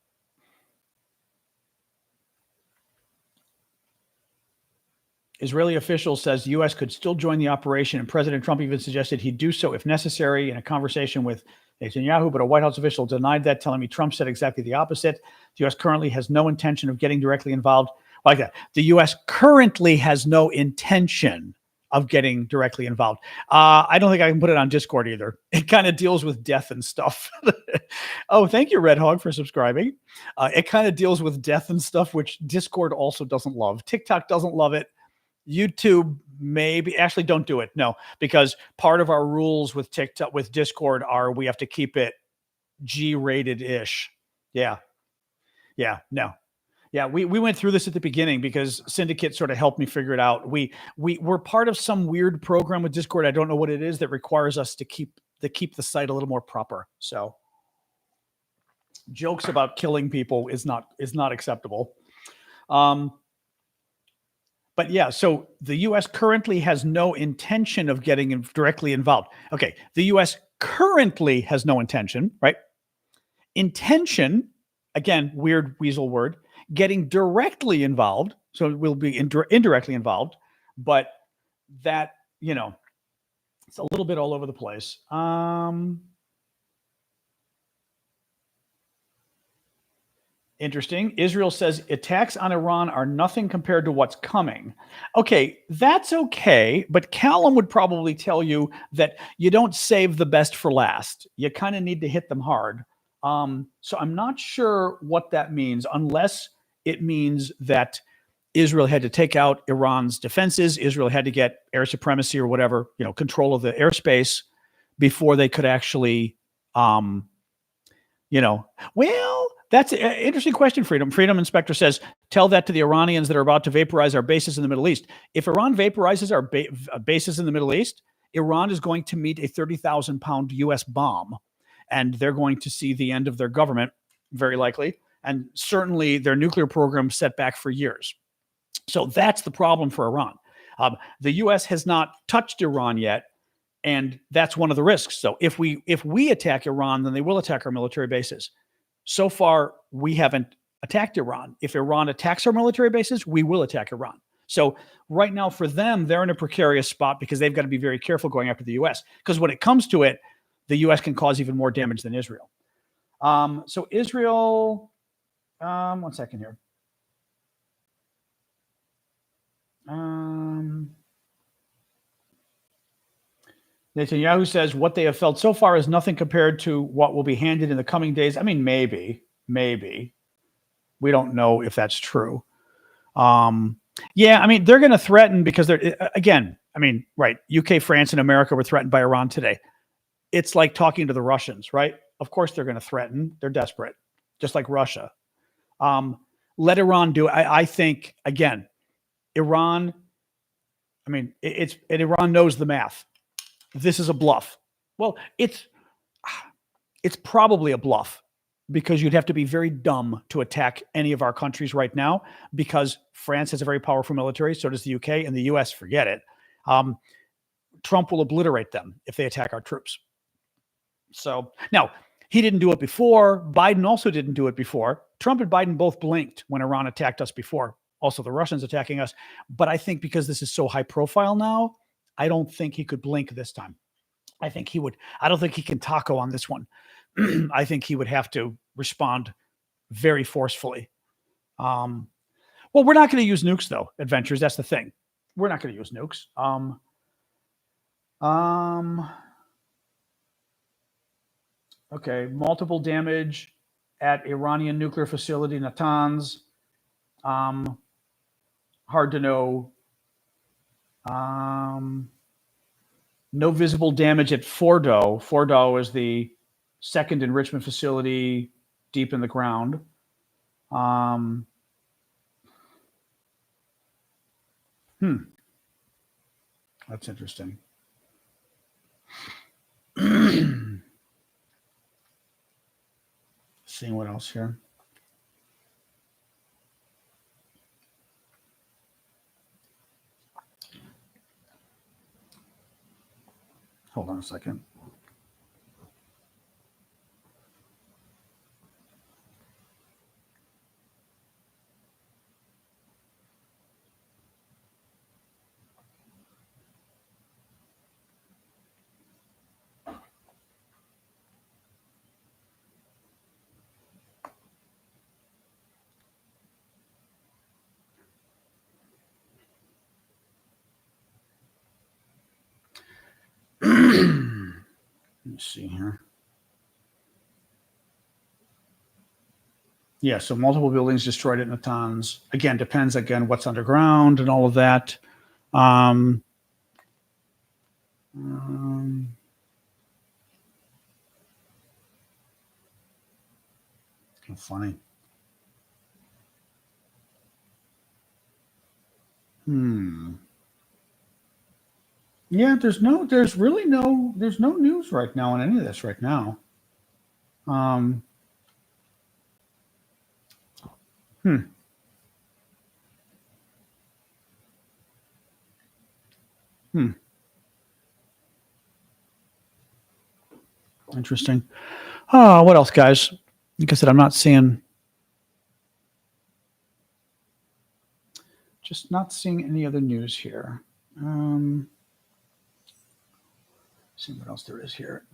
Israeli official says the U.S. could still join the operation, and President Trump even suggested he'd do so if necessary in a conversation with Netanyahu, but a White House official denied that, telling me Trump said exactly the opposite. The U.S. currently has no intention of getting directly involved. Like that. The U.S. currently has no intention of getting directly involved. I don't think I can put it on Discord either. It kind of deals with death and stuff. Oh, thank you, Red Hog, for subscribing. It kind of deals with death and stuff, which Discord also doesn't love. TikTok doesn't love it. YouTube maybe. Actually, don't do it. No, because part of our rules with TikTok, with Discord, are we have to keep it G-rated-ish. Yeah. No. Yeah, we went through this at the beginning because Syndicate sort of helped me figure it out. We're part of some weird program with Discord. I don't know what it is that requires us to keep the site a little more proper. So jokes about killing people is not acceptable. But yeah, so the U.S. currently has no intention of getting directly involved. Okay, the U.S. currently has no intention, right? Intention, again, weird weasel word. Getting directly involved, so we'll be indirectly involved, but that, it's a little bit all over the place. Interesting. Israel says attacks on Iran are nothing compared to what's coming. Okay, that's okay, but Callum would probably tell you that you don't save the best for last. You kind of need to hit them hard. So I'm not sure what that means, unless it means that Israel had to take out Iran's defenses. Israel had to get air supremacy or whatever, control of the airspace before they could actually, well, that's an interesting question, Freedom. Freedom Inspector says, tell that to the Iranians that are about to vaporize our bases in the Middle East. If Iran vaporizes our bases in the Middle East, Iran is going to meet a 30,000-pound U.S. bomb, and they're going to see the end of their government, very likely. And certainly their nuclear program set back for years. So that's the problem for Iran. The U.S. has not touched Iran yet, and that's one of the risks. So if we attack Iran, then they will attack our military bases. So far, we haven't attacked Iran. If Iran attacks our military bases, we will attack Iran. So right now for them, they're in a precarious spot because they've got to be very careful going after the U.S. Because when it comes to it, the U.S. can cause even more damage than Israel. So Israel... one second here. Netanyahu says what they have felt so far is nothing compared to what will be handed in the coming days. I mean, maybe. We don't know if that's true. Yeah, I mean, they're going to threaten because they're, again, I mean, right. UK, France, and America were threatened by Iran today. It's like talking to the Russians, right? Of course they're going to threaten. They're desperate, just like Russia. Let Iran do it. I think, again, Iran, I mean, Iran knows the math. This is a bluff. Well, it's probably a bluff because you'd have to be very dumb to attack any of our countries right now because France has a very powerful military. So does the UK, and the US, forget it. Trump will obliterate them if they attack our troops. So now he didn't do it before. Biden also didn't do it before. Trump and Biden both blinked when Iran attacked us before. Also, the Russians attacking us. But I think because this is so high profile now, I don't think he could blink this time. I think he would. I don't think he can taco on this one. I think he would have to respond very forcefully. Well, we're not going to use nukes, though, Adventures. That's the thing. We're not going to use nukes. Okay, multiple damage at Iranian nuclear facility, Natanz. Hard to know. No visible damage at Fordo. Fordo is the second enrichment facility deep in the ground. That's interesting. Seeing what else here. Hold on a second. me see here. Yeah, so multiple buildings destroyed at Natanz. Again, depends what's underground and all of that. How funny. Yeah, there's no news right now on any of this right now. Interesting. What else, guys? Like I said, I'm not seeing any other news here. See what else there is here.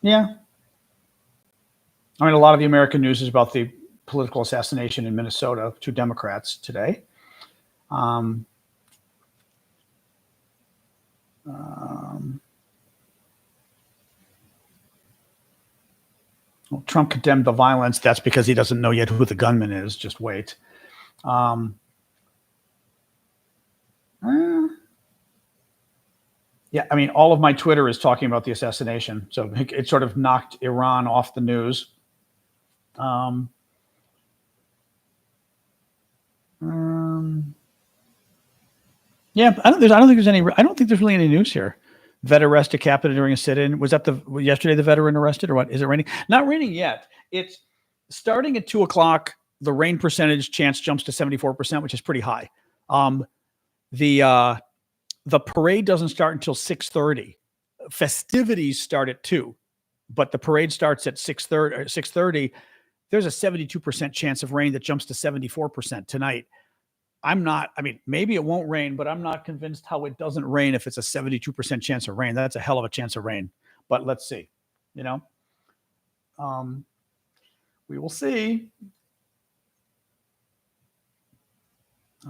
Yeah. I mean, a lot of the American news is about the political assassination in Minnesota of 2 Democrats today. Well, Trump condemned the violence. That's because he doesn't know yet who the gunman is. Just wait. Yeah, I mean, all of my Twitter is talking about the assassination. So it sort of knocked Iran off the news. Yeah, I don't think there's really any news here. Vet arrested captain during a sit-in. Was that yesterday the veteran arrested, or what? Is it raining? Not raining yet. It's starting at 2:00. The rain percentage chance jumps to 74%, which is pretty high. The parade doesn't start until 6:30. Festivities start at 2, but the parade starts at 6:30. There's a 72% chance of rain that jumps to 74% tonight. I mean, maybe it won't rain, but I'm not convinced how it doesn't rain if it's a 72% chance of rain. That's a hell of a chance of rain. But let's see. We will see. I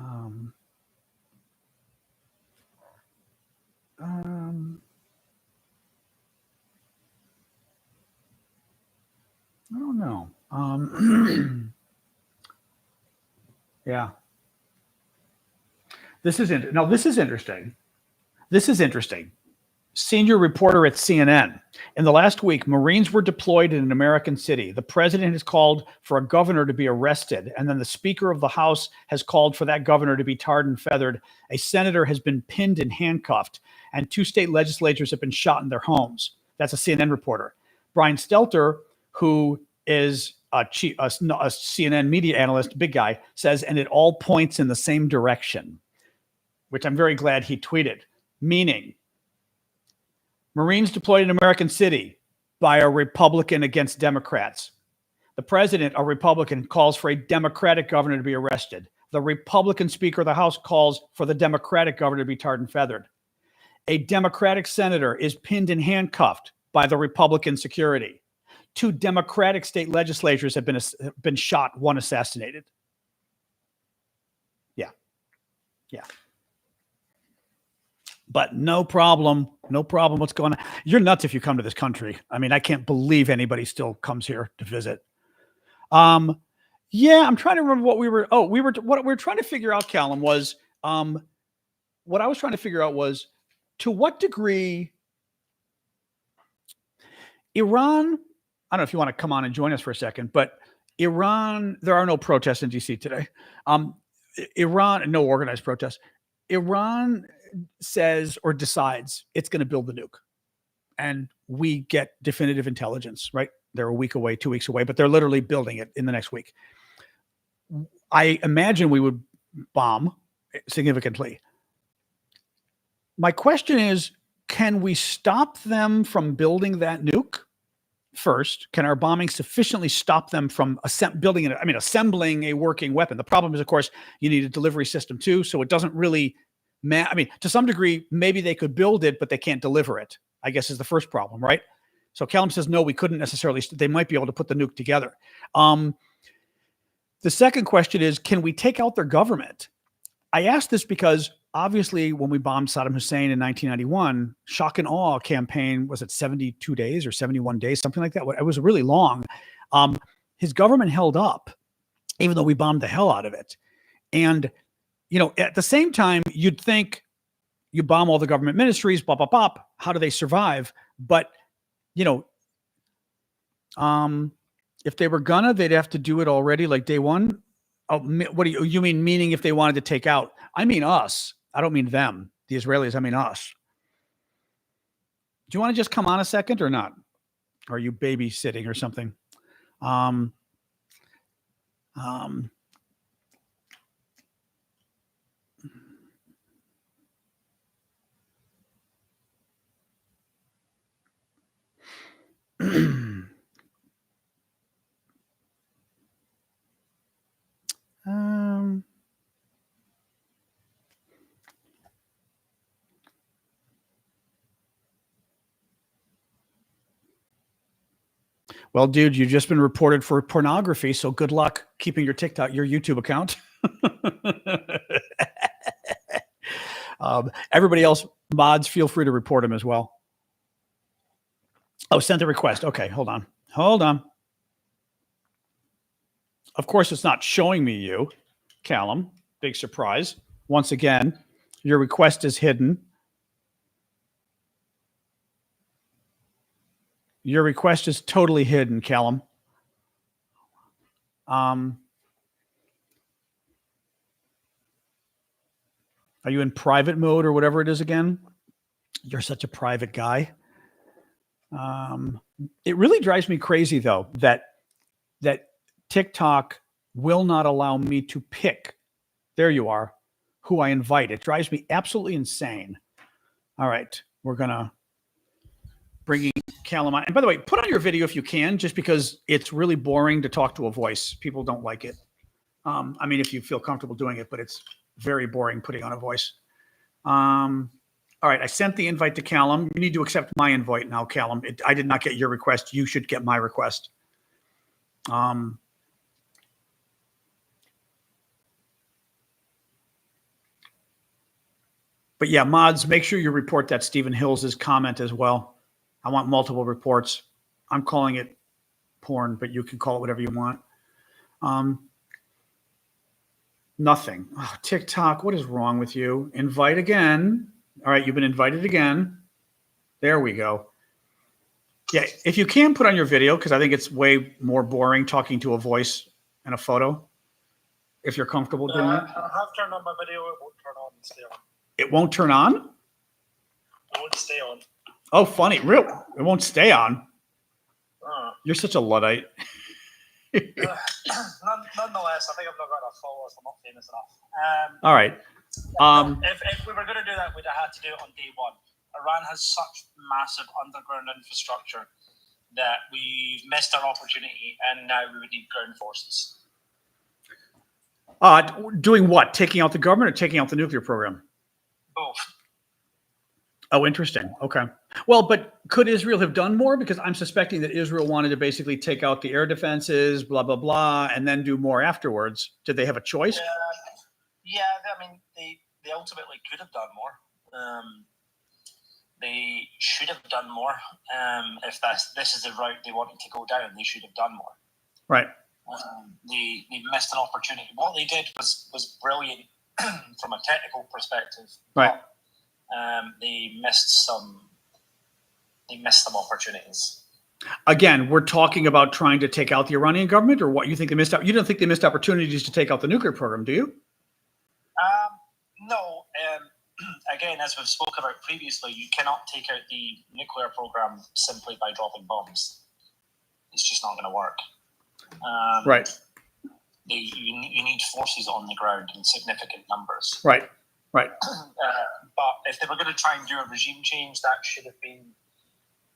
don't know. Yeah. This is interesting. This is interesting. Senior reporter at CNN. In the last week, Marines were deployed in an American city. The president has called for a governor to be arrested, and then the Speaker of the House has called for that governor to be tarred and feathered. A senator has been pinned and handcuffed, and 2 state legislators have been shot in their homes. That's a CNN reporter. Brian Stelter, who is a CNN media analyst, big guy, says, and it all points in the same direction, which I'm very glad he tweeted, meaning Marines deployed in American city by a Republican against Democrats. The president, a Republican, calls for a Democratic governor to be arrested. The Republican Speaker of the House calls for the Democratic governor to be tarred and feathered. A Democratic senator is pinned and handcuffed by the Republican security. 2 Democratic state legislatures have been shot, 1 assassinated. Yeah. But no problem. What's going on? You're nuts if you come to this country. I mean, I can't believe anybody still comes here to visit. Yeah, I'm trying to remember what we were trying to figure out, Callum, was what I was trying to figure out was to what degree Iran, I don't know if you want to come on and join us for a second, but Iran, there are no protests in DC today. Iran, no organized protests. Iran says or decides it's going to build the nuke, and we get definitive intelligence, right? They're a week away, 2 weeks away, but they're literally building it in the next week. I imagine we would bomb significantly. My question is, can we stop them from building that nuke first? Can our bombing sufficiently stop them from assembling a working weapon? The problem is, of course, you need a delivery system too, so it doesn't really I mean, to some degree, maybe they could build it, but they can't deliver it, I guess is the first problem, right? So Callum says, no, we couldn't necessarily. They might be able to put the nuke together. The second question is, can we take out their government? I asked this because obviously when we bombed Saddam Hussein in 1991, shock and awe campaign was at 72 days or 71 days, something like that. It was really long. His government held up, even though we bombed the hell out of it. And, you know, at the same time, you'd think you bomb all the government ministries, blah, blah, blah. How do they survive? But, you know, if they were gonna, they'd have to do it already, like day one. Oh, what do you mean? Meaning if they wanted to take out? I mean us. I don't mean them, the Israelis. I mean us. Do you want to just come on a second or not? Or are you babysitting or something? Well, dude, you've just been reported for pornography, so good luck keeping your YouTube account. Everybody else, mods, feel free to report him as well. Oh, sent a request. Okay, hold on. Of course, it's not showing me you, Callum. Big surprise. Once again, your request is hidden. Your request is totally hidden, Callum. Are you in private mode or whatever it is again? You're such a private guy. It really drives me crazy, though, that TikTok will not allow me to pick, there you are, who I invite. It drives me absolutely insane. All right, we're going to bring Callum on. And by the way, put on your video if you can, just because it's really boring to talk to a voice. People don't like it. I mean, if you feel comfortable doing it, but it's very boring putting on a voice. All right, I sent the invite to Callum. You need to accept my invite now, Callum. I did not get your request. You should get my request. But yeah, mods, make sure you report that Stephen Hills' comment as well. I want multiple reports. I'm calling it porn, but you can call it whatever you want. Nothing. Oh, TikTok, what is wrong with you? Invite again. All right, you've been invited again. There we go. Yeah, if you can put on your video, because I think it's way more boring talking to a voice and a photo, if you're comfortable doing it. I have turned on my video. It won't turn on and stay on. It won't turn on? It won't stay on. Oh, funny. Real? It won't stay on. You're such a Luddite. Nonetheless, I think I've not got enough followers. I'm not famous enough. All right. If we were going to do that, we'd have had to do it on day one. Iran has such massive underground infrastructure that we missed our opportunity, and now we would need ground forces. Doing what? Taking out the government or taking out the nuclear program? Both. Oh, interesting. Okay. Well, but could Israel have done more? Because I'm suspecting that Israel wanted to basically take out the air defenses, blah, blah, blah, and then do more afterwards. Did they have a choice? Yeah, I mean, they ultimately could have done more. They should have done more. If this is the route they wanted to go down, they should have done more. Right. They missed an opportunity. What they did was brilliant from a technical perspective. Right. They missed some opportunities. Again, we're talking about trying to take out the Iranian government, or what you think they missed out? You don't think they missed opportunities to take out the nuclear program, do you? No. Again, as we've spoken about previously, you cannot take out the nuclear program simply by dropping bombs. It's just not going to work. Right. You need forces on the ground in significant numbers. Right. Right. But if they were going to try and do a regime change, that should have been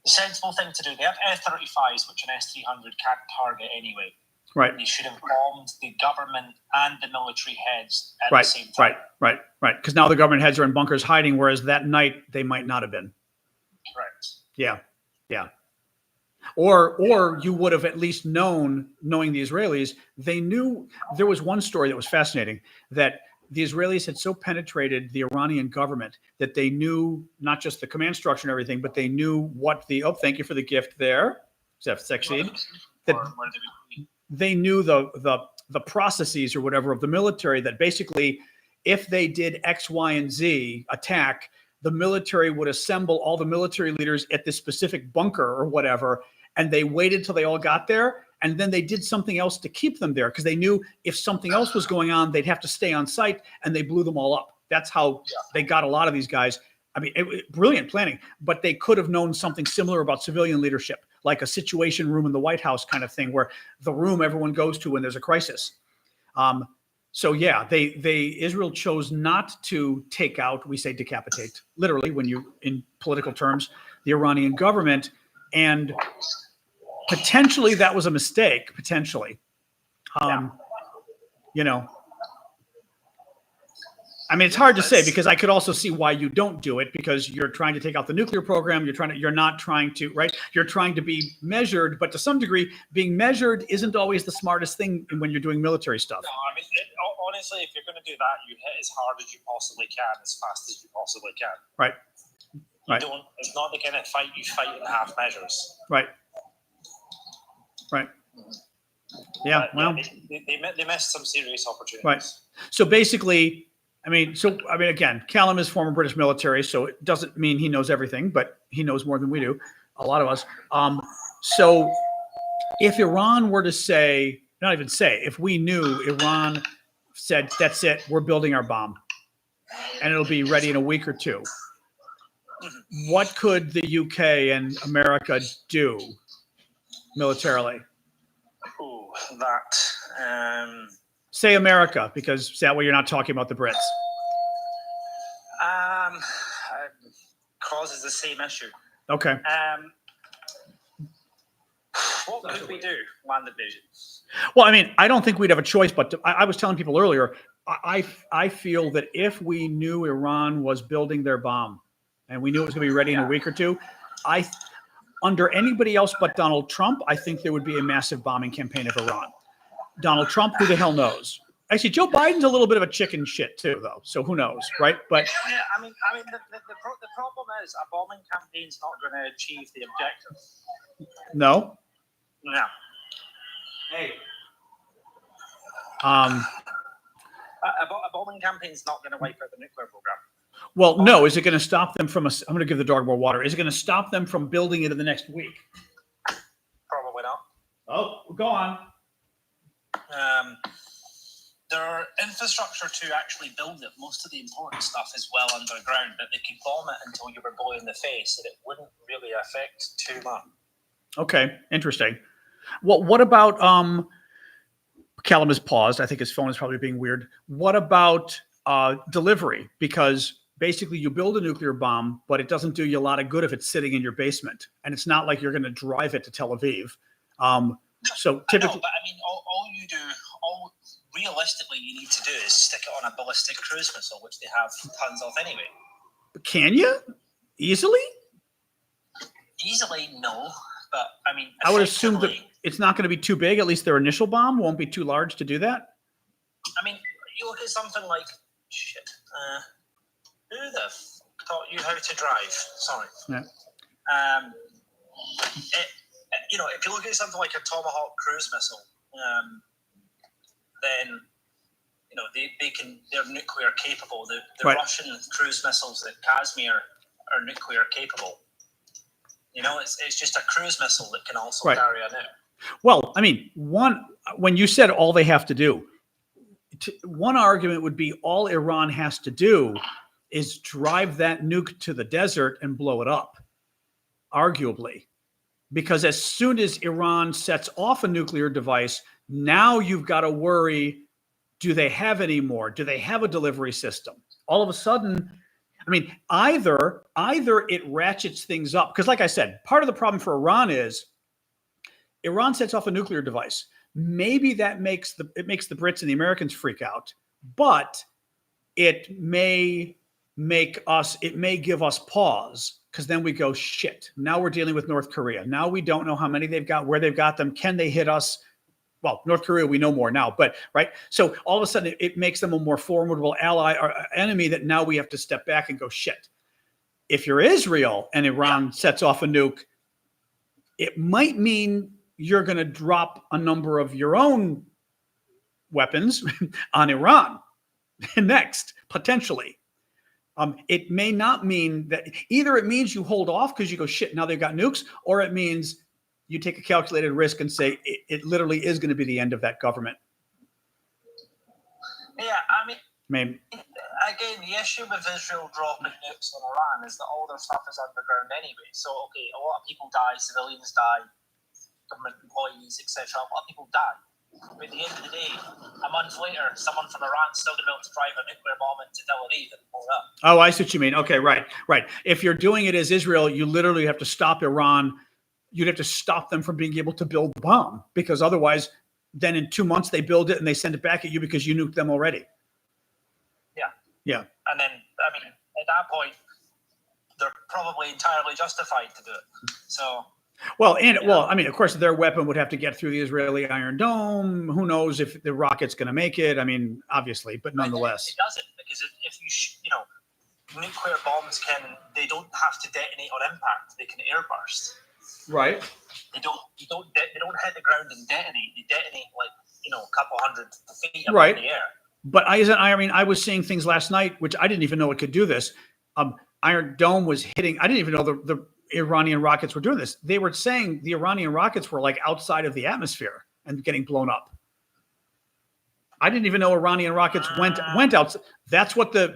the sensible thing to do. They have F-35s, which an S-300 can't target anyway. Right. They should have bombed the government and the military heads at the same time. Right. Because now the government heads are in bunkers hiding, whereas that night they might not have been. Correct. Yeah. Or you would have at least knowing the Israelis, they knew. There was one story that was fascinating, that the Israelis had so penetrated the Iranian government that they knew not just the command structure and everything, but they knew what the, thank you for the gift there, succeed, that they knew the processes or whatever of the military, that basically if they did X, Y, and Z attack, the military would assemble all the military leaders at this specific bunker or whatever, and they waited till they all got there, and then they did something else to keep them there, because they knew if something else was going on, they'd have to stay on site, and they blew them all up. That's how they got a lot of these guys. I mean, brilliant planning, but they could have known something similar about civilian leadership, like a situation room in the White House kind of thing, where the room everyone goes to when there's a crisis. So yeah, Israel chose not to take out, we say decapitate, literally when you, in political terms, the Iranian government, and potentially that was a mistake, potentially. You know, I mean, it's hard to say, because I could also see why you don't do it, because you're trying to take out the nuclear program. You're not trying to, right? You're trying to be measured, but to some degree, being measured isn't always the smartest thing when you're doing military stuff. No, I mean, honestly, if you're going to do that, you hit as hard as you possibly can, as fast as you possibly can. Right. It's not the kind of fight you fight in half measures. Right. Yeah. But, well, they missed some serious opportunities. Right. So basically, I mean, again, Callum is former British military, so it doesn't mean he knows everything, but he knows more than we do, a lot of us. So if Iran were to say, not even say, if we knew Iran said, that's it, we're building our bomb, and it'll be ready in a week or two, what could the UK and America do militarily? Ooh, that. Say America, because that way you're not talking about the Brits. Causes the same issue. Okay. What could we do? Land invasion. Well, I mean, I don't think we'd have a choice, but I was telling people earlier, I feel that if we knew Iran was building their bomb and we knew it was going to be ready in a week or two, under anybody else but Donald Trump, I think there would be a massive bombing campaign of Iran. Donald Trump, who the hell knows? Actually, Joe Biden's a little bit of a chicken shit too, though. So who knows, right? But yeah, I mean, the problem is a bombing campaign's not going to achieve the objective. No. No. Hey. A bombing campaign's not going to wipe out the nuclear program. Well, no. Is it going to stop them from? I'm going to give the dog more water. Is it going to stop them from building it in the next week? Probably not. Oh, go on. Their infrastructure to actually build it, most of the important stuff is well underground, but they could bomb it until you were blue in the face, and it wouldn't really affect too much. Okay, interesting. Well, what about Callum is paused. I think his phone is probably being weird. What about delivery? Because basically you build a nuclear bomb, but it doesn't do you a lot of good if it's sitting in your basement, and it's not like you're going to drive it to Tel Aviv. So typically, but I mean, all realistically you need to do is stick it on a ballistic cruise missile, which they have tons of anyway. Can you easily? Easily, no. But I mean, I would assume that it's not going to be too big. At least their initial bomb won't be too large to do that. I mean, you look at something like shit. Who the fuck taught you how to drive? Sorry. Yeah. If you look at something like a Tomahawk cruise missile, then they're nuclear capable. The right. Russian cruise missiles at Kashmir are nuclear capable. It's just a cruise missile that can also right. carry a nuke. Well, I mean, when you said all they have to do, one argument would be all Iran has to do is drive that nuke to the desert and blow it up, arguably. Because as soon as Iran sets off a nuclear device, now you've got to worry, do they have any more? Do they have a delivery system? All of a sudden, I mean, either it ratchets things up. Because like I said, part of the problem for Iran is Iran sets off a nuclear device. maybe that makes the Brits and the Americans freak out, but it may give us pause, because then we go, shit, now we're dealing with North Korea. Now we don't know how many they've got, where they've got them. Can they hit us? Well, North Korea, we know more now, but right. So all of a sudden it makes them a more formidable ally or enemy, that now we have to step back and go, shit. If you're Israel and Iran sets off a nuke, it might mean you're going to drop a number of your own weapons on Iran next, potentially. It may not mean that. Either it means you hold off because you go, shit, now they've got nukes, or it means you take a calculated risk and say it literally is going to be the end of that government. Yeah, I mean, again, the issue with Israel dropping nukes on Iran is that all their stuff is underground anyway. So, okay, a lot of people die, civilians die, government employees, etc. A lot of people die. But at the end of the day, a month later, someone from Iran's still going to be able to drive a nuclear bomb into Tel Aviv and pull it up. Oh, I see what you mean. Okay, right. If you're doing it as Israel, you literally have to stop Iran. You'd have to stop them from being able to build the bomb, because otherwise, then in 2 months they build it and they send it back at you because you nuked them already. Yeah. And then, I mean, at that point, they're probably entirely justified to do it. So. Well, I mean, of course, their weapon would have to get through the Israeli Iron Dome. Who knows if the rocket's going to make it? I mean, obviously, but nonetheless, it doesn't, because if you nuclear bombs they don't have to detonate on impact; they can airburst. Right. They don't hit the ground and detonate. They detonate a couple hundred feet up in the air. But I was seeing things last night, which I didn't even know it could do this. Iron Dome was hitting. I didn't even know the Iranian rockets were doing this. They were saying the Iranian rockets were like outside of the atmosphere and getting blown up. I didn't even know Iranian rockets went out. That's what the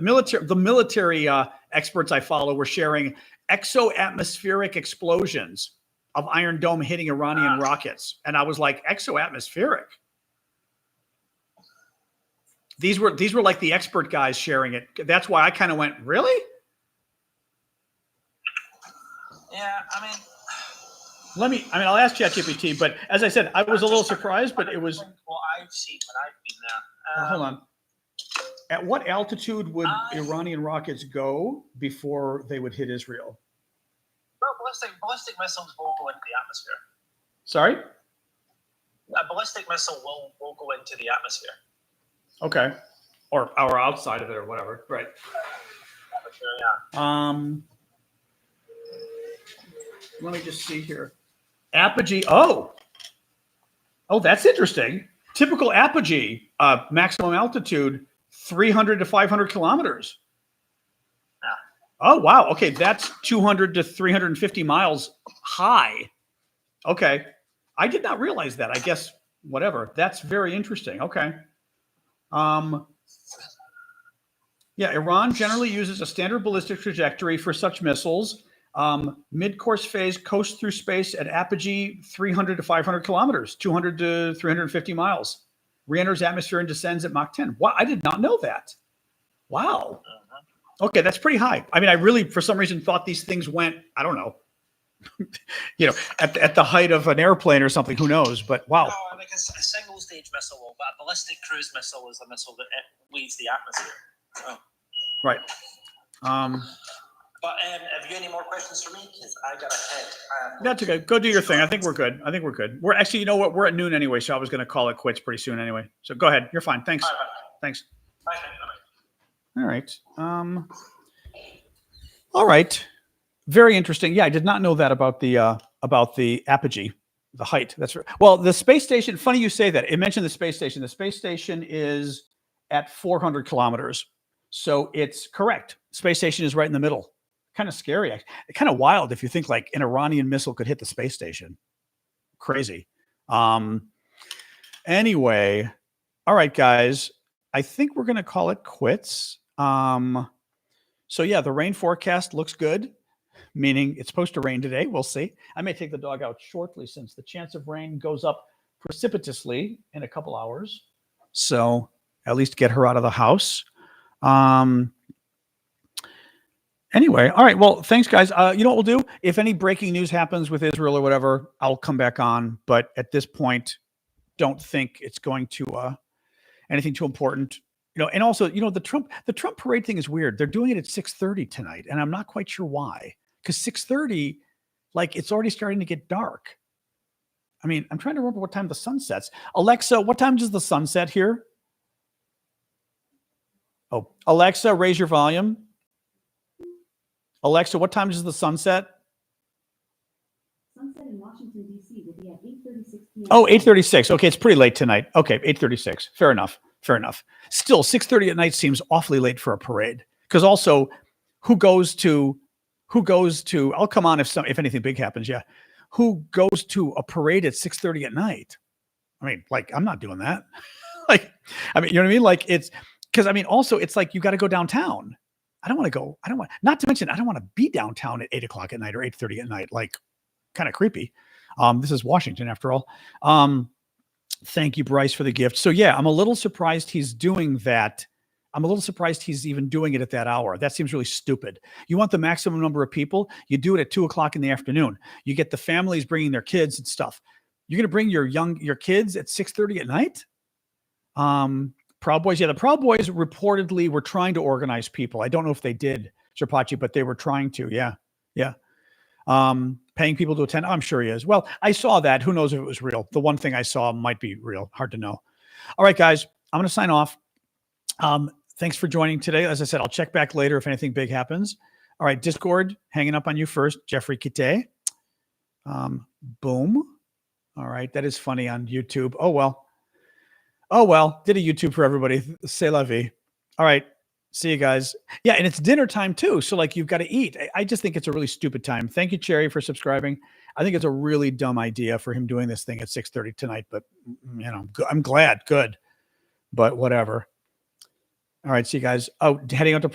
military experts I follow were sharing. Exo-atmospheric explosions of Iron Dome hitting Iranian rockets. And I was like, exo-atmospheric? These were like the expert guys sharing it. That's why I kind of went, really? Yeah, I mean, I'll ask ChatGPT, but as I said, I was a little surprised, but it was what I've seen when I've been there. Hold on. At what altitude would Iranian rockets go before they would hit Israel? Well, ballistic missiles will go into the atmosphere. Sorry? A ballistic missile will go into the atmosphere. Okay. Or outside of it or whatever. Right. Yeah. Let me just see here. Apogee. Oh, that's interesting. Typical apogee, maximum altitude, 300 to 500 kilometers. Yeah. Oh, wow. Okay, that's 200 to 350 miles high. Okay. I did not realize that. I guess, whatever. That's very interesting. Okay. Yeah, Iran generally uses a standard ballistic trajectory for such missiles. Mid-course phase coasts through space at apogee 300 to 500 kilometers, 200 to 350 miles. Re-enters atmosphere and descends at Mach 10. Wow, I did not know that. Wow. Okay, that's pretty high. I mean, I really, for some reason, thought these things went, I don't know, at the height of an airplane or something. Who knows? But wow. No, because a single-stage missile will, but a ballistic cruise missile is a missile that leaves the atmosphere. Oh. Right. But have you any more questions for me? Because I got a head. That's okay. Go do your thing. I think we're good. We're actually, you know what? We're at noon anyway, so I was going to call it quits pretty soon anyway. So go ahead. You're fine. Thanks. Bye. Thanks. Bye. All right. All right. Very interesting. Yeah, I did not know that about the apogee, the height. That's right. Well, the space station. Funny you say that. It mentioned the space station. The space station is at 400 kilometers, so it's correct. Space station is right in the middle. Kind of scary. Kind of wild if you think like an Iranian missile could hit the space station. Crazy. Anyway, all right, guys. I think we're going to call it quits. So yeah, the rain forecast looks good, meaning it's supposed to rain today. We'll see. I may take the dog out shortly since the chance of rain goes up precipitously in a couple hours. So at least get her out of the house. Anyway, all right. Well, thanks, guys. You know what we'll do? If any breaking news happens with Israel or whatever, I'll come back on. But at this point, don't think it's going to anything too important. And also, the Trump parade thing is weird. They're doing it at 6:30 tonight, and I'm not quite sure why. Because 6:30, like, it's already starting to get dark. I mean, I'm trying to remember what time the sun sets. Alexa, what time does the sun set here? Oh, Alexa, raise your volume. Alexa, what time does the sun set? Sunset in Washington, D.C. will be at 8:36 p.m. Oh, 8:36. Okay, it's pretty late tonight. Okay, 8:36. Fair enough. Still, 6:30 at night seems awfully late for a parade. Because also, who goes to? I'll come on if anything big happens. Yeah, who goes to a parade at 6:30 at night? I mean, like, I'm not doing that. Like, I mean, you know what I mean? Like, it's because, I mean, also it's like you got to go downtown. I don't want to go. Not to mention, I don't want to be downtown at 8 o'clock at night or 8:30 at night. Like, kind of creepy. This is Washington after all. Thank you, Bryce, for the gift. So yeah, I'm a little surprised he's doing that. I'm a little surprised he's even doing it at that hour. That seems really stupid. You want the maximum number of people, you do it at 2 o'clock in the afternoon. You get the families bringing their kids and stuff. You're going to bring your kids at 6:30 at night? Proud Boys. Yeah, the Proud Boys reportedly were trying to organize people. I don't know if they did, Sherpachi, but they were trying to. Yeah. Paying people to attend. I'm sure he is. Well, I saw that. Who knows if it was real? The one thing I saw might be real. Hard to know. All right, guys, I'm going to sign off. Thanks for joining today. As I said, I'll check back later if anything big happens. All right, Discord, hanging up on you first. Jeffrey Kite. Boom. All right, that is funny on YouTube. Oh, well. Did a YouTube for everybody. C'est la vie. All right. See you guys. Yeah, and it's dinner time too. So, like, you've got to eat. I just think it's a really stupid time. Thank you, Cherry, for subscribing. I think it's a really dumb idea for him doing this thing at 6:30 tonight. But, I'm glad. Good. But whatever. All right. See you guys. Oh, heading out to